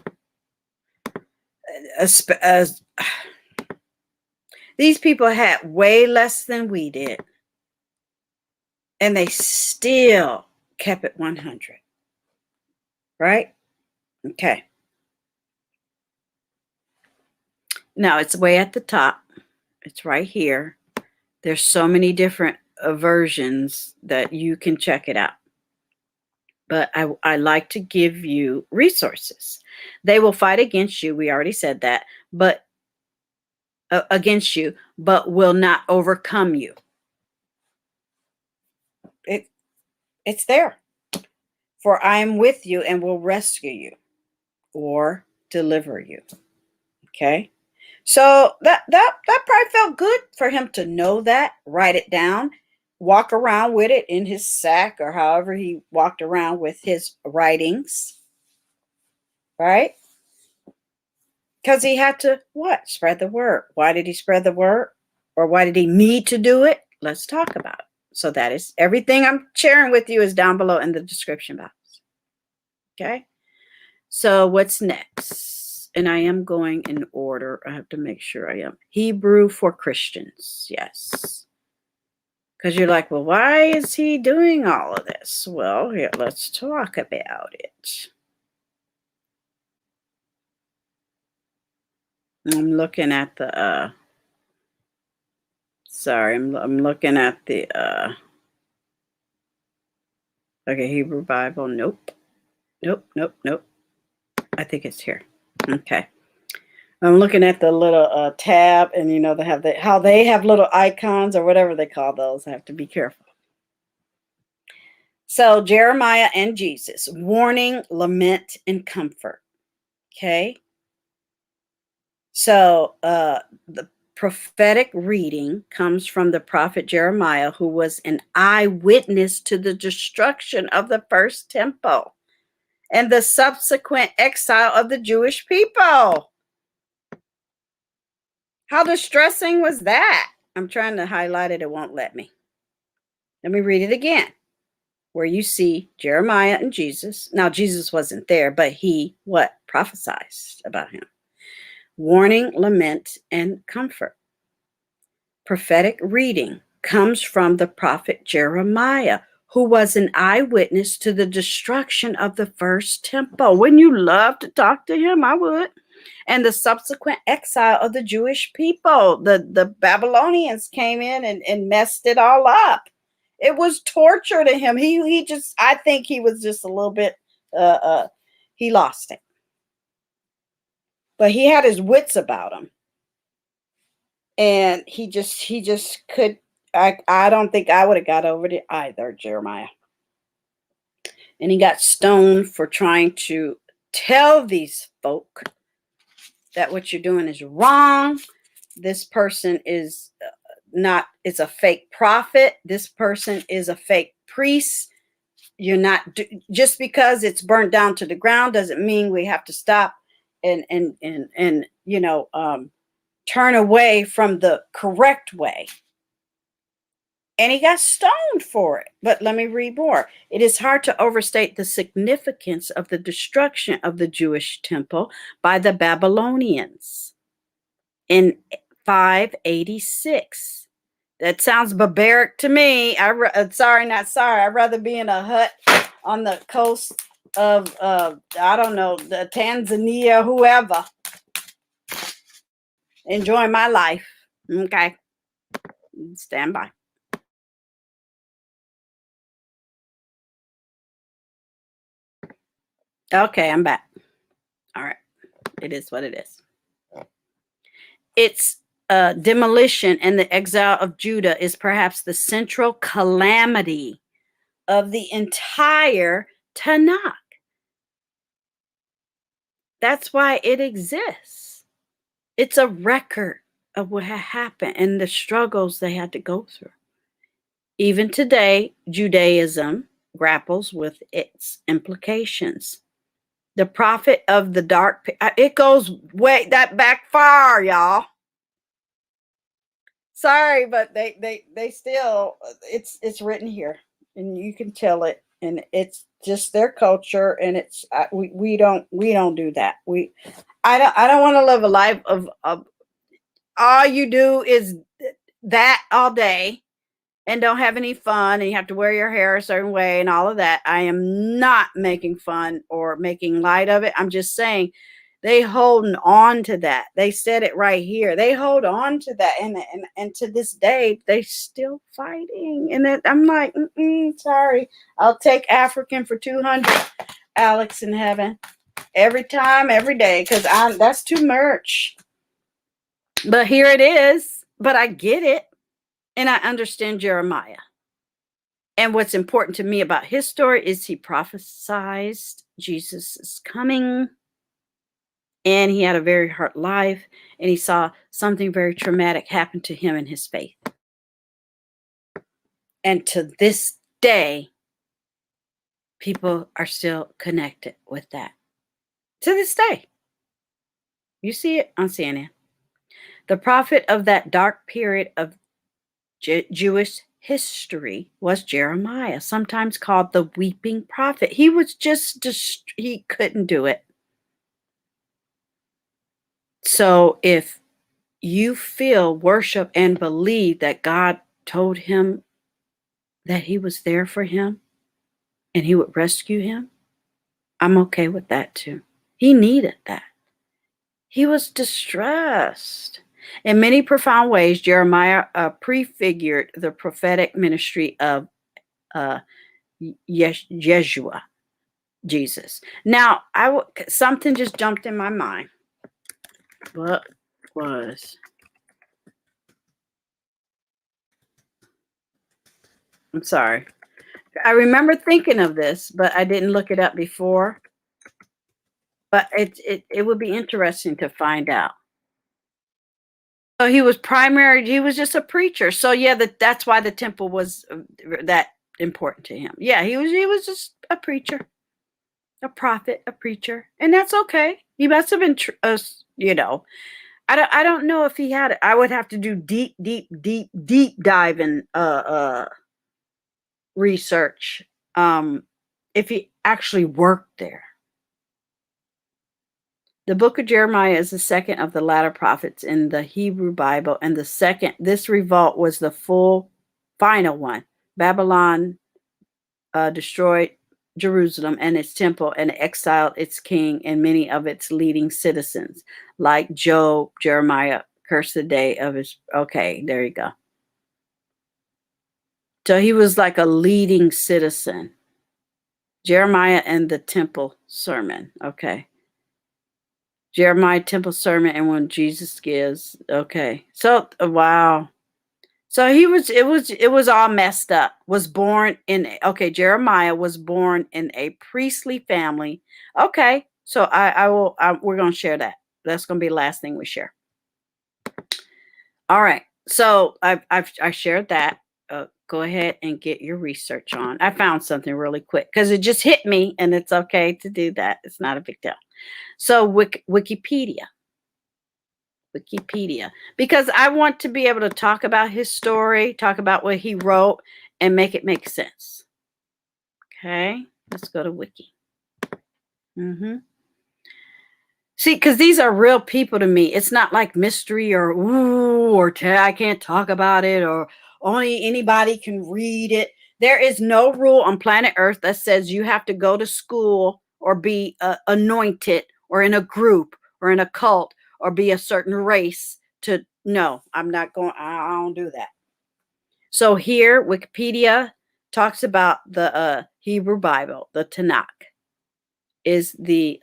These people had way less than we did. And they still kept it 100. Right? Okay. Now it's way at the top. It's right here. There's so many different versions that you can check it out. But I like to give you resources. They will fight against you. We already said that. But against you, but will not overcome you. It's there. For I am with you and will rescue you or deliver you. Okay? So that probably felt good for him to know that, write it down, walk around with it in his sack or however he walked around with his writings. Right? Because he had to, what? Spread the word. Why did he spread the word? Or why did he need to do it? Let's talk about it. So that is everything I'm sharing with you is down below in the description box. Okay? So what's next? And I am going in order. I have to make sure I am. Hebrew for Christians. Yes. Because you're like, well, why is he doing all of this? Well, here, let's talk about it. I'm looking at the, sorry, I'm looking at the, okay, Hebrew Bible. Nope. I think it's here. Okay. I'm looking at the little tab, and you know they have how they have little icons or whatever they call those. I have to be careful. So Jeremiah and Jesus, warning, lament, and comfort. Okay. So the prophetic reading comes from the prophet Jeremiah, who was an eyewitness to the destruction of the first temple and the subsequent exile of the Jewish people. How distressing was that? I'm trying to highlight it. It won't let me. Let me read it again. Where you see Jeremiah and Jesus. Now, Jesus wasn't there, but he, what? Prophesied about him. Warning, lament, and comfort. Prophetic reading comes from the prophet Jeremiah, who was an eyewitness to the destruction of the first temple. Wouldn't you love to talk to him? I would. And the subsequent exile of the Jewish people. The Babylonians came in and messed it all up. It was torture to him. He just, I think he was just a little bit, he lost it. But he had his wits about him. And he just could, I don't think I would have got over it either, Jeremiah. And he got stoned for trying to tell these folk that what you're doing is wrong. This person is not, it's a fake prophet. This person is a fake priest. You're not, just because it's burnt down to the ground doesn't mean we have to stop and you know, turn away from the correct way. And he got stoned for it. But let me read more. It is hard to overstate the significance of the destruction of the Jewish temple by the Babylonians in 586. That sounds barbaric to me. Sorry, not sorry. I'd rather be in a hut on the coast of, I don't know, the Tanzania, whoever. Enjoying my life. Okay. Stand by. Okay, I'm back. All right. It is what it is. It's demolition and the exile of Judah is perhaps the central calamity of the entire Tanakh. That's why it exists. It's a record of what had happened and the struggles they had to go through. Even today, Judaism grapples with its implications. The prophet of the dark, it goes way that back far, y'all. Sorry, but they still, it's written here, and you can tell it, and it's just their culture, and it's we don't do that. I don't want to live a life of all you do is that all day and don't have any fun, and you have to wear your hair a certain way and all of that. I am not making fun or making light of it. I'm just saying they holding on to that. They said it right here. They hold on to that, and to this day they still fighting. And I'm like, sorry, I'll take African for 200, Alex in heaven, every time, every day, because that's too much. But here it is. But I get it. And I understand Jeremiah. And what's important to me about his story is he prophesied Jesus is coming. And he had a very hard life. And he saw something very traumatic happen to him in his faith. And to this day, people are still connected with that. To this day. You see it on CNN. The prophet of that dark period of Jewish history was Jeremiah, sometimes called the weeping prophet. He was he couldn't do it. So if you feel, worship, and believe that God told him that he was there for him and he would rescue him, I'm okay with that too. He needed that. He was distressed. In many profound ways, Jeremiah prefigured the prophetic ministry of Yeshua, Jesus. Now, something just jumped in my mind. What was? I'm sorry. I remember thinking of this, but I didn't look it up before. But it would be interesting to find out. So he was he was just a preacher. So yeah, that's why the temple was that important to him. Yeah, he was just a preacher, a prophet, a preacher, and that's okay. He must have been, I don't know if he had it. I would have to do deep dive in research if he actually worked there. The book of Jeremiah is the second of the latter prophets in the Hebrew Bible, and this revolt was the final one. Babylon destroyed Jerusalem and its temple and exiled its king and many of its leading citizens. Like Job, Jeremiah cursed the day of his... Okay, there you go. So he was like a leading citizen. Jeremiah and the temple sermon. Okay. Jeremiah temple sermon and when Jesus gives. Okay. So, wow. So it was all messed up. Jeremiah was born in a priestly family. Okay. So we're going to share that. That's going to be the last thing we share. All right. So I shared that. Go ahead and get your research on. I found something really quick because it just hit me, and it's okay to do that. It's not a big deal. So Wikipedia, because I want to be able to talk about his story, talk about what he wrote, and make it make sense. Okay, let's go to Wiki. See, because these are real people to me. It's not like mystery or I can't talk about it or only anybody can read it. There is no rule on planet Earth that says you have to go to school or be anointed or in a group or in a cult or be a certain race to... No, I'm not going... I don't do that. So here, Wikipedia talks about the Hebrew Bible, the Tanakh, is the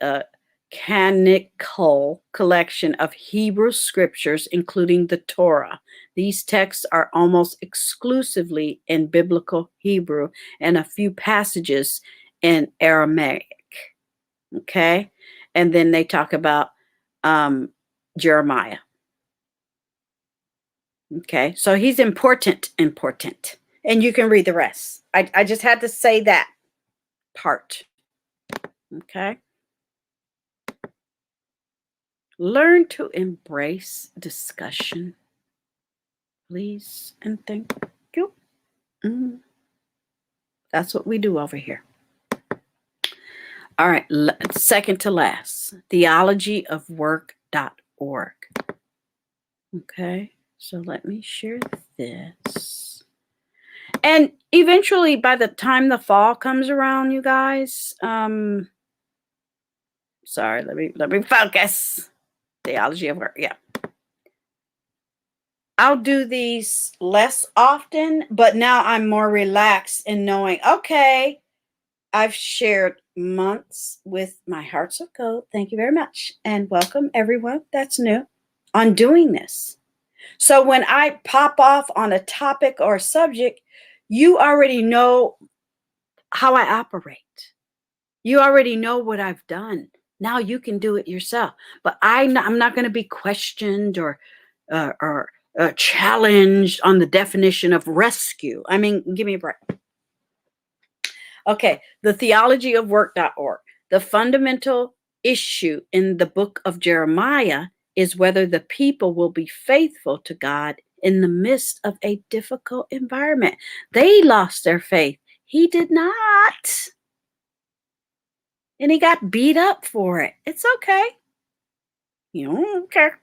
canonical collection of Hebrew scriptures, including the Torah. These texts are almost exclusively in biblical Hebrew and a few passages in Aramaic. Okay. And then they talk about Jeremiah. Okay. So he's important. And you can read the rest. I just had to say that part. Okay. Learn to embrace discussion, please, and thank you. That's what we do over here. All right, second to last, theologyofwork.org. Okay, so let me share this. And eventually, by the time the fall comes around, you guys, sorry, let me focus. Theology of Work, yeah. I'll do these less often, but now I'm more relaxed in knowing, okay, I've shared months with my Hearts of Gold. Thank you very much. And welcome everyone that's new on doing this. So when I pop off on a topic or a subject, you already know how I operate. You already know what I've done. Now you can do it yourself. But I'm not going to be questioned or challenged on the definition of rescue. I mean, give me a break. Okay, the theologyofwork.org. The fundamental issue in the book of Jeremiah is whether the people will be faithful to God in the midst of a difficult environment. They lost their faith. He did not. And he got beat up for it. It's okay. You don't care.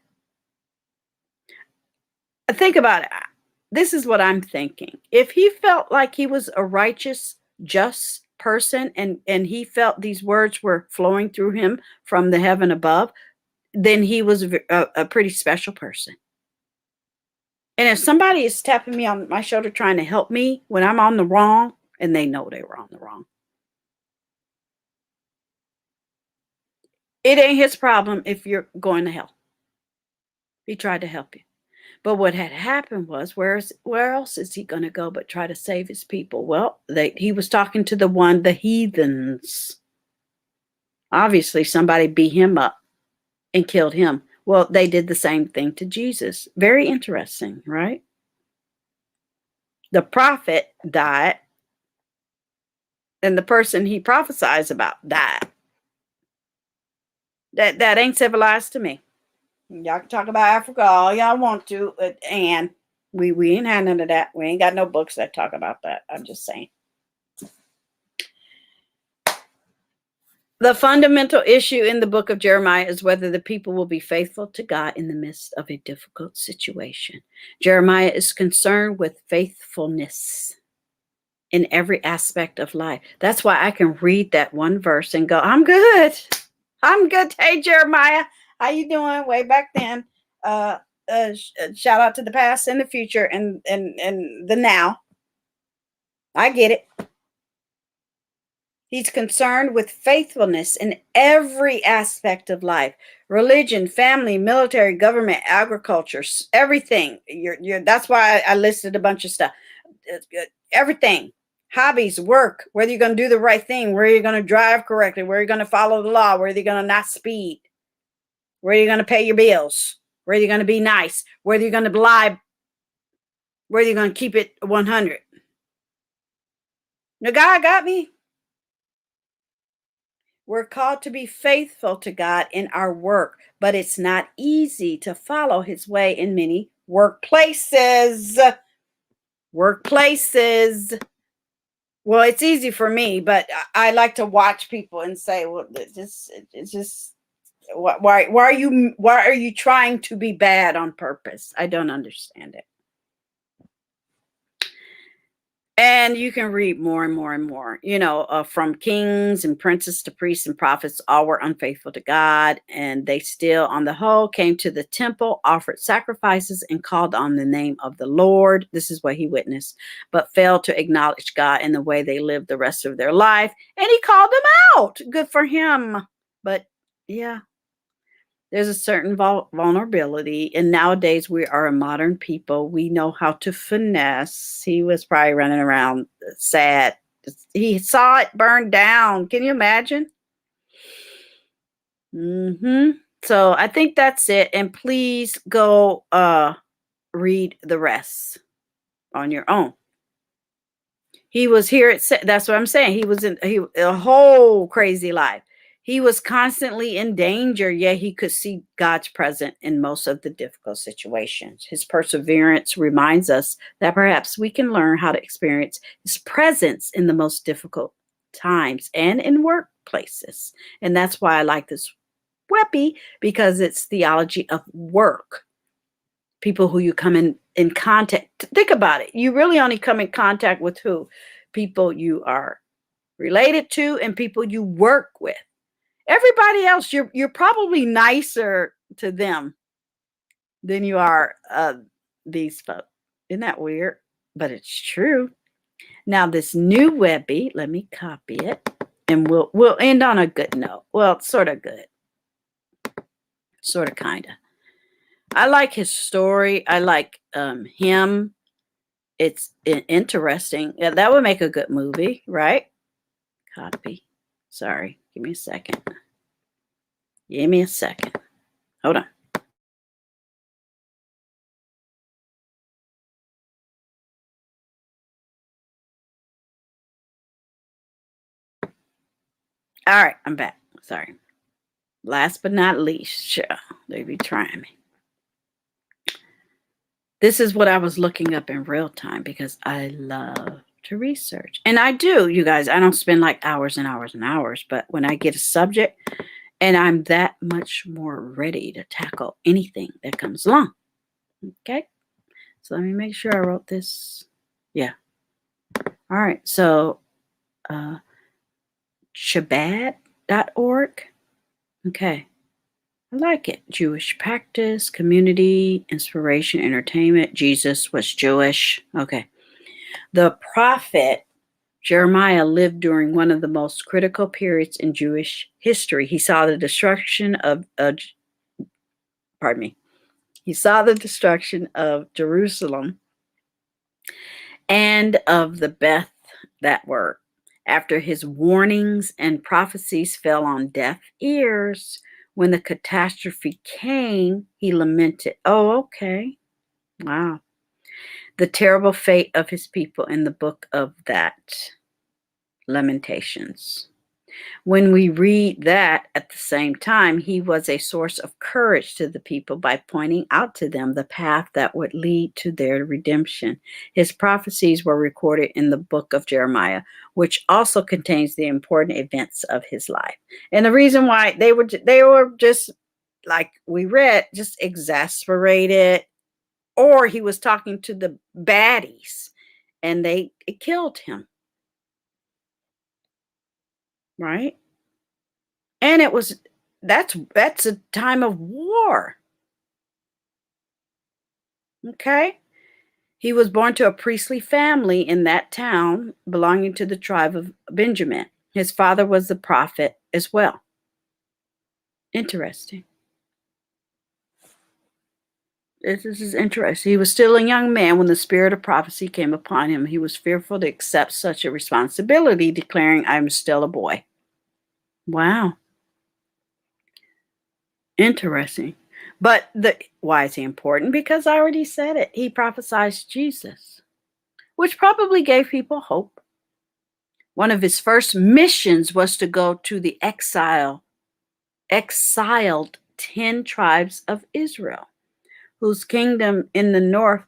Think about it. This is what I'm thinking. If he felt like he was a righteous, just person and he felt these words were flowing through him from the heaven above, then he was a pretty special person. And if somebody is tapping me on my shoulder trying to help me when I'm on the wrong, and they know they were on the wrong, it ain't his problem if you're going to hell. He tried to help you. But what had happened was, where else is he going to go but try to save his people? Well, he was talking to the heathens. Obviously, somebody beat him up and killed him. Well, they did the same thing to Jesus. Very interesting, right? The prophet died, and the person he prophesies about died. That ain't civilized to me. Y'all can talk about Africa all y'all want to, and we ain't had none of that. We ain't got no books that talk about that. I'm just saying. The fundamental issue in the book of Jeremiah is whether the people will be faithful to God in the midst of a difficult situation. Jeremiah is concerned with faithfulness in every aspect of life. That's why I can read that one verse and go, I'm good. I'm good. Hey, Jeremiah. How you doing? Way back then. Shout out to the past and the future and the now. I get it. He's concerned with faithfulness in every aspect of life. Religion, family, military, government, agriculture, everything. That's why I listed a bunch of stuff. Everything. Hobbies, work, whether you're going to do the right thing, where you're going to drive correctly, where you're going to follow the law, where you're going to not speed, where you're going to pay your bills, whether you're going to be nice, whether you're going to lie, whether you're going to keep it 100. Now, God got me. We're called to be faithful to God in our work, but it's not easy to follow his way in many workplaces. Well, it's easy for me, but I like to watch people and say, well, it's just why are you trying to be bad on purpose? I don't understand it. And you can read more and more and more, from kings and princes to priests and prophets, all were unfaithful to God. And they still, on the whole, came to the temple, offered sacrifices, and called on the name of the Lord. This is what he witnessed, but failed to acknowledge God in the way they lived the rest of their life. And he called them out. Good for him. But Yeah. There's a certain vulnerability. And nowadays we are a modern people. We know how to finesse. He was probably running around sad. He saw it burn down. Can you imagine? So I think that's it. And please go read the rest on your own. He was here at that's what I'm saying. He was in a whole crazy life. He was constantly in danger, yet he could see God's presence in most of the difficult situations. His perseverance reminds us that perhaps we can learn how to experience his presence in the most difficult times and in workplaces. And that's why I like this Weppy, because it's theology of work. People who you come in contact. Think about it. You really only come in contact with who? People you are related to and people you work with. Everybody else, you're probably nicer to them than you are these folks. Isn't that weird? But it's true. Now this new Webby, let me copy it, and we'll end on a good note. Well, sort of good, sort of kind of. I like his story. I like him. It's interesting. Yeah, that would make a good movie, right? Copy. Sorry. Give me a second. Give me a second. Hold on. All right. I'm back. Sorry. Last but not least, they be trying me. This is what I was looking up in real time because I love to research. And I do, you guys. I don't spend like hours and hours and hours. But when I get a subject, and I'm that much more ready to tackle anything that comes along. Okay. So let me make sure I wrote this. Yeah. All right. So Shabbat.org. Okay. I like it. Jewish practice, community, inspiration, entertainment. Jesus was Jewish. Okay. The prophet Jeremiah lived during one of the most critical periods in Jewish history. He saw the destruction of He saw the destruction of Jerusalem and of the Beth, that word. After his warnings and prophecies fell on deaf ears, when the catastrophe came, he lamented. Oh, okay. Wow. The terrible fate of his people in the book of that, Lamentations. When we read that at the same time, he was a source of courage to the people by pointing out to them the path that would lead to their redemption. His prophecies were recorded in the book of Jeremiah, which also contains the important events of his life. And the reason why they were just, like we read, just exasperated, or he was talking to the baddies and it killed him. Right? And that's a time of war. Okay? He was born to a priestly family in that town belonging to the tribe of Benjamin. His father was the prophet as well. Interesting. This is interesting. He was still a young man when the spirit of prophecy came upon him. He was fearful to accept such a responsibility, declaring, "I'm still a boy." Wow. Interesting. But why is he important? Because I already said it. He prophesied Jesus, which probably gave people hope. One of his first missions was to go to the exiled 10 tribes of Israel, whose kingdom in the north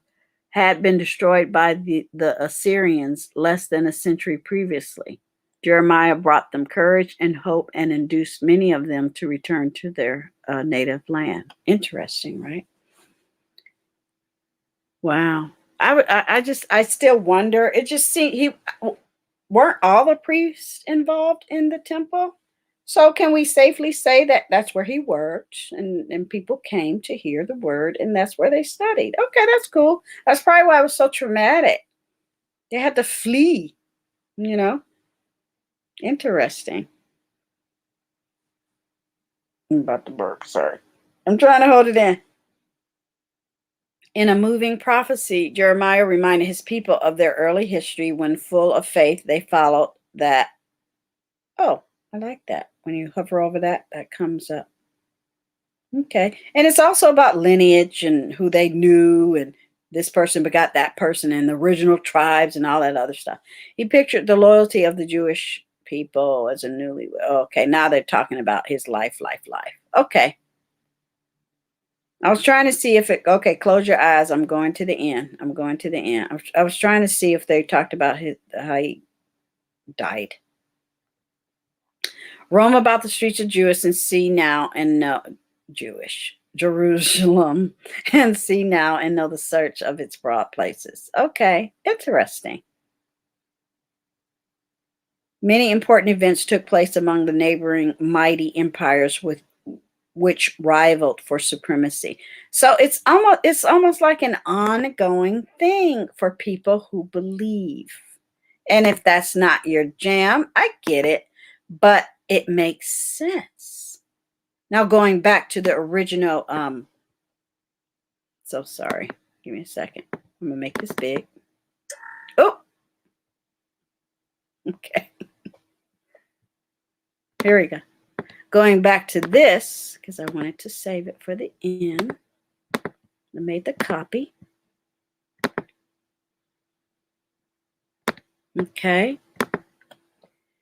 had been destroyed by the Assyrians less than a century previously. Jeremiah brought them courage and hope and induced many of them to return to their native land. Interesting, right? Wow. I still wonder. It just seemed weren't all the priests involved in the temple. So can we safely say that that's where he worked and people came to hear the word and that's where they studied? Okay, that's cool. That's probably why it was so traumatic. They had to flee, you know. Interesting. I'm about to burp, sorry. I'm trying to hold it in. In a moving prophecy, Jeremiah reminded his people of their early history when, full of faith, they followed that. Oh, I like that. When you hover over that, that comes up. Okay. And it's also about lineage and who they knew, and this person begot that person, and the original tribes and all that other stuff. He pictured the loyalty of the Jewish people as a newlywed. Okay, now they're talking about his life. Okay. I was trying to see if it, okay, close your eyes. I'm going to the end. I was trying to see if they talked about how he died. Roam about the streets of Jewish and see now and know Jerusalem, and see now and know the search of its broad places. Okay, interesting. Many important events took place among the neighboring mighty empires with which rivaled for supremacy. So it's almost like an ongoing thing for people who believe. And if that's not your jam, I get it, but it makes sense. Now going back to the original, so sorry. Give me a second. I'm gonna make this big. Oh, okay. Here we go. Going back to this, because I wanted to save it for the end. I made the copy. Okay.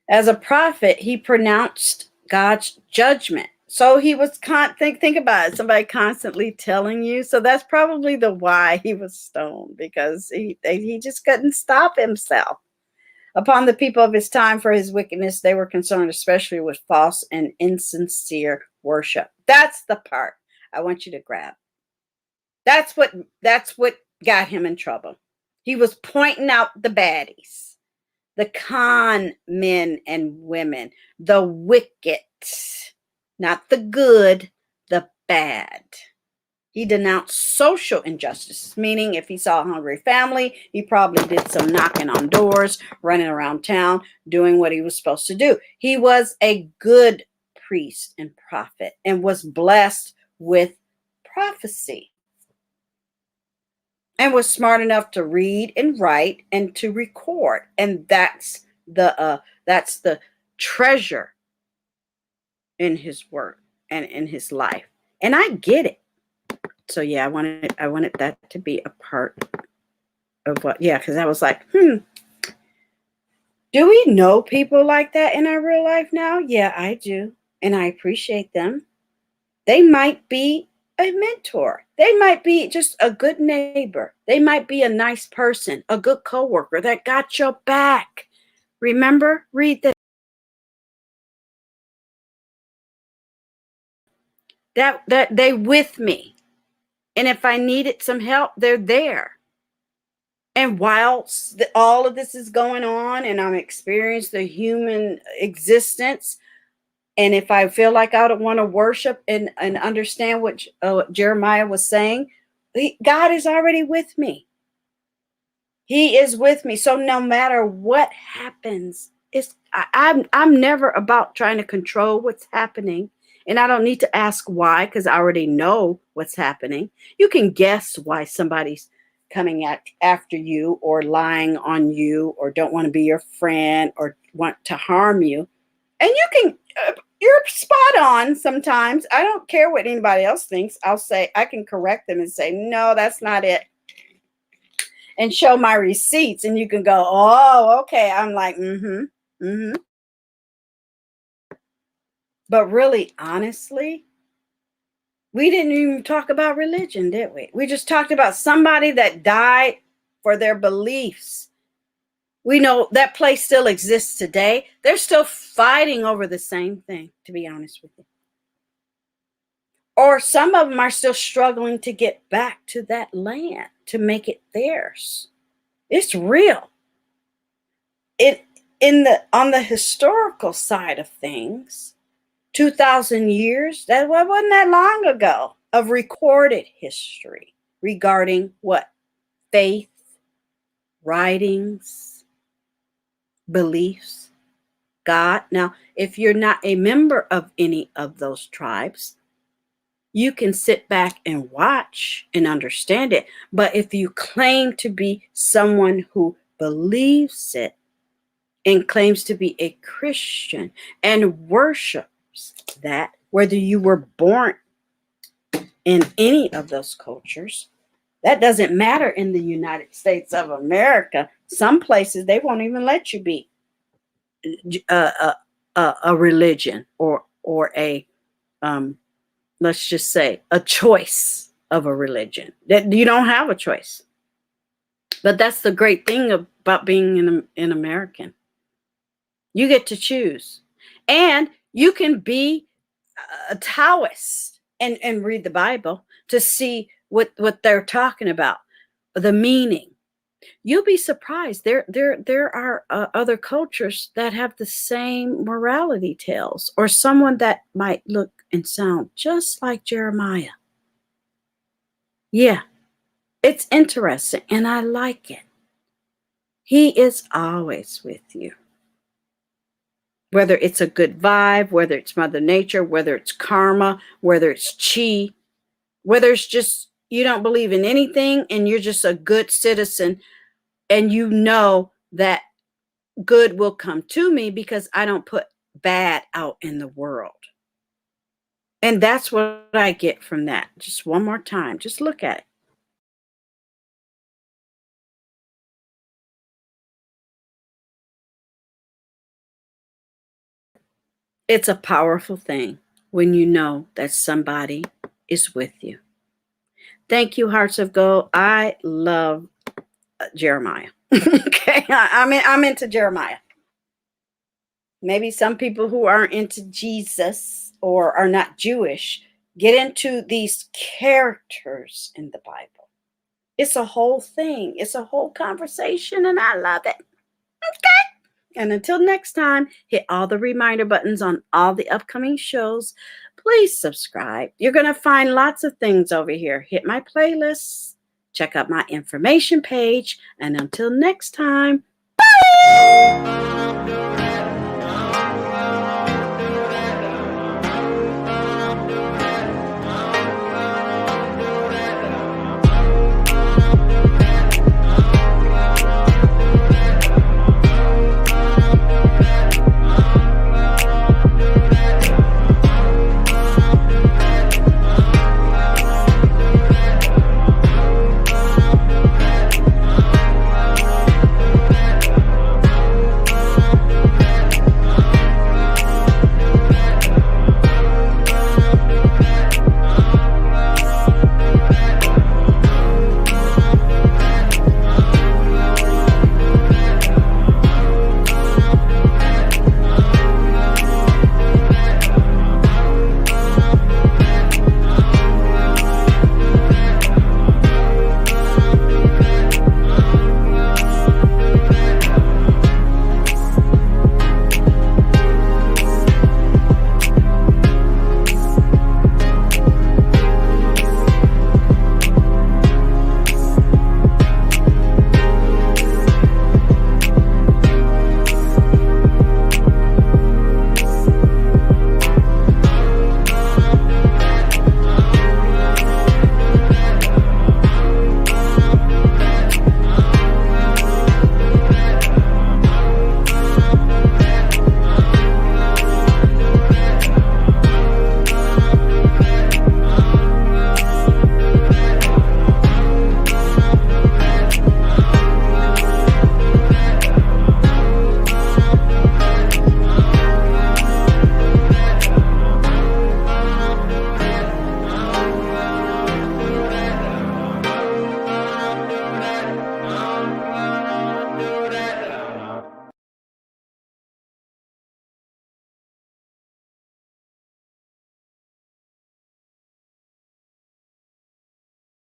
As a prophet, he pronounced God's judgment. So he was think about it. Somebody constantly telling you. So that's probably the why he was stoned, because he just couldn't stop himself. Upon the people of his time for his wickedness, they were concerned especially with false and insincere worship. That's the part I want you to grab. That's what got him in trouble. He was pointing out the baddies, the con men and women, the wicked, not the good, the bad. He denounced social injustice, meaning if he saw a hungry family, he probably did some knocking on doors, running around town, doing what he was supposed to do. He was a good priest and prophet and was blessed with prophecy and was smart enough to read and write and to record. And that's the treasure in his work and in his life. And I get it. So yeah, I wanted that to be a part of what, yeah, because I was like, do we know people like that in our real life now? Yeah, I do. And I appreciate them. They might be a mentor. They might be just a good neighbor. They might be a nice person, a good coworker that got your back. Remember, read that they with me. And if I needed some help, they're there. And whilst all of this is going on and I'm experiencing the human existence, and if I feel like I don't want to worship and understand what Jeremiah was saying, God is already with me. He is with me. So no matter what happens, I'm never about trying to control what's happening. And I don't need to ask why, because I already know what's happening. You can guess why somebody's coming after you or lying on you or don't want to be your friend or want to harm you. And you're spot on sometimes. I don't care what anybody else thinks. I'll say, I can correct them and say, no, that's not it. And show my receipts, and you can go, oh, okay. I'm like, But really, honestly, we didn't even talk about religion, did we? We just talked about somebody that died for their beliefs. We know that place still exists today. They're still fighting over the same thing, to be honest with you. Or some of them are still struggling to get back to that land, to make it theirs. It's real. On the historical side of things, 2,000 years, that wasn't that long ago, of recorded history regarding what? Faith, writings, beliefs. God. Now, if you're not a member of any of those tribes, you can sit back and watch and understand it. But if you claim to be someone who believes it and claims to be a Christian and worships that, whether you were born in any of those cultures, that doesn't matter in the United States of America. Some places they won't even let you be a religion or a let's just say a choice of a religion. That you don't have a choice. But that's the great thing about being an American. You get to choose, and you can be a Taoist and read the Bible to see what they're talking about, the meaning. You'll be surprised. There are other cultures that have the same morality tales, or someone that might look and sound just like Jeremiah. Yeah, it's interesting, and I like it. He is always with you. Whether it's a good vibe, whether it's Mother Nature, whether it's karma, whether it's chi, whether it's just you don't believe in anything and you're just a good citizen, and you know that good will come to me because I don't put bad out in the world. And that's what I get from that. Just one more time. Just look at it. It's a powerful thing when you know that somebody is with you. Thank you, Hearts of Gold. I love Jeremiah. Okay, I'm into Jeremiah. Maybe some people who aren't into Jesus or are not Jewish get into these characters in the Bible. It's a whole thing. It's a whole conversation, and I love it. Okay. And until next time, hit all the reminder buttons on all the upcoming shows. Please subscribe. You're going to find lots of things over here. Hit my playlists. Check out my information page. And until next time, bye!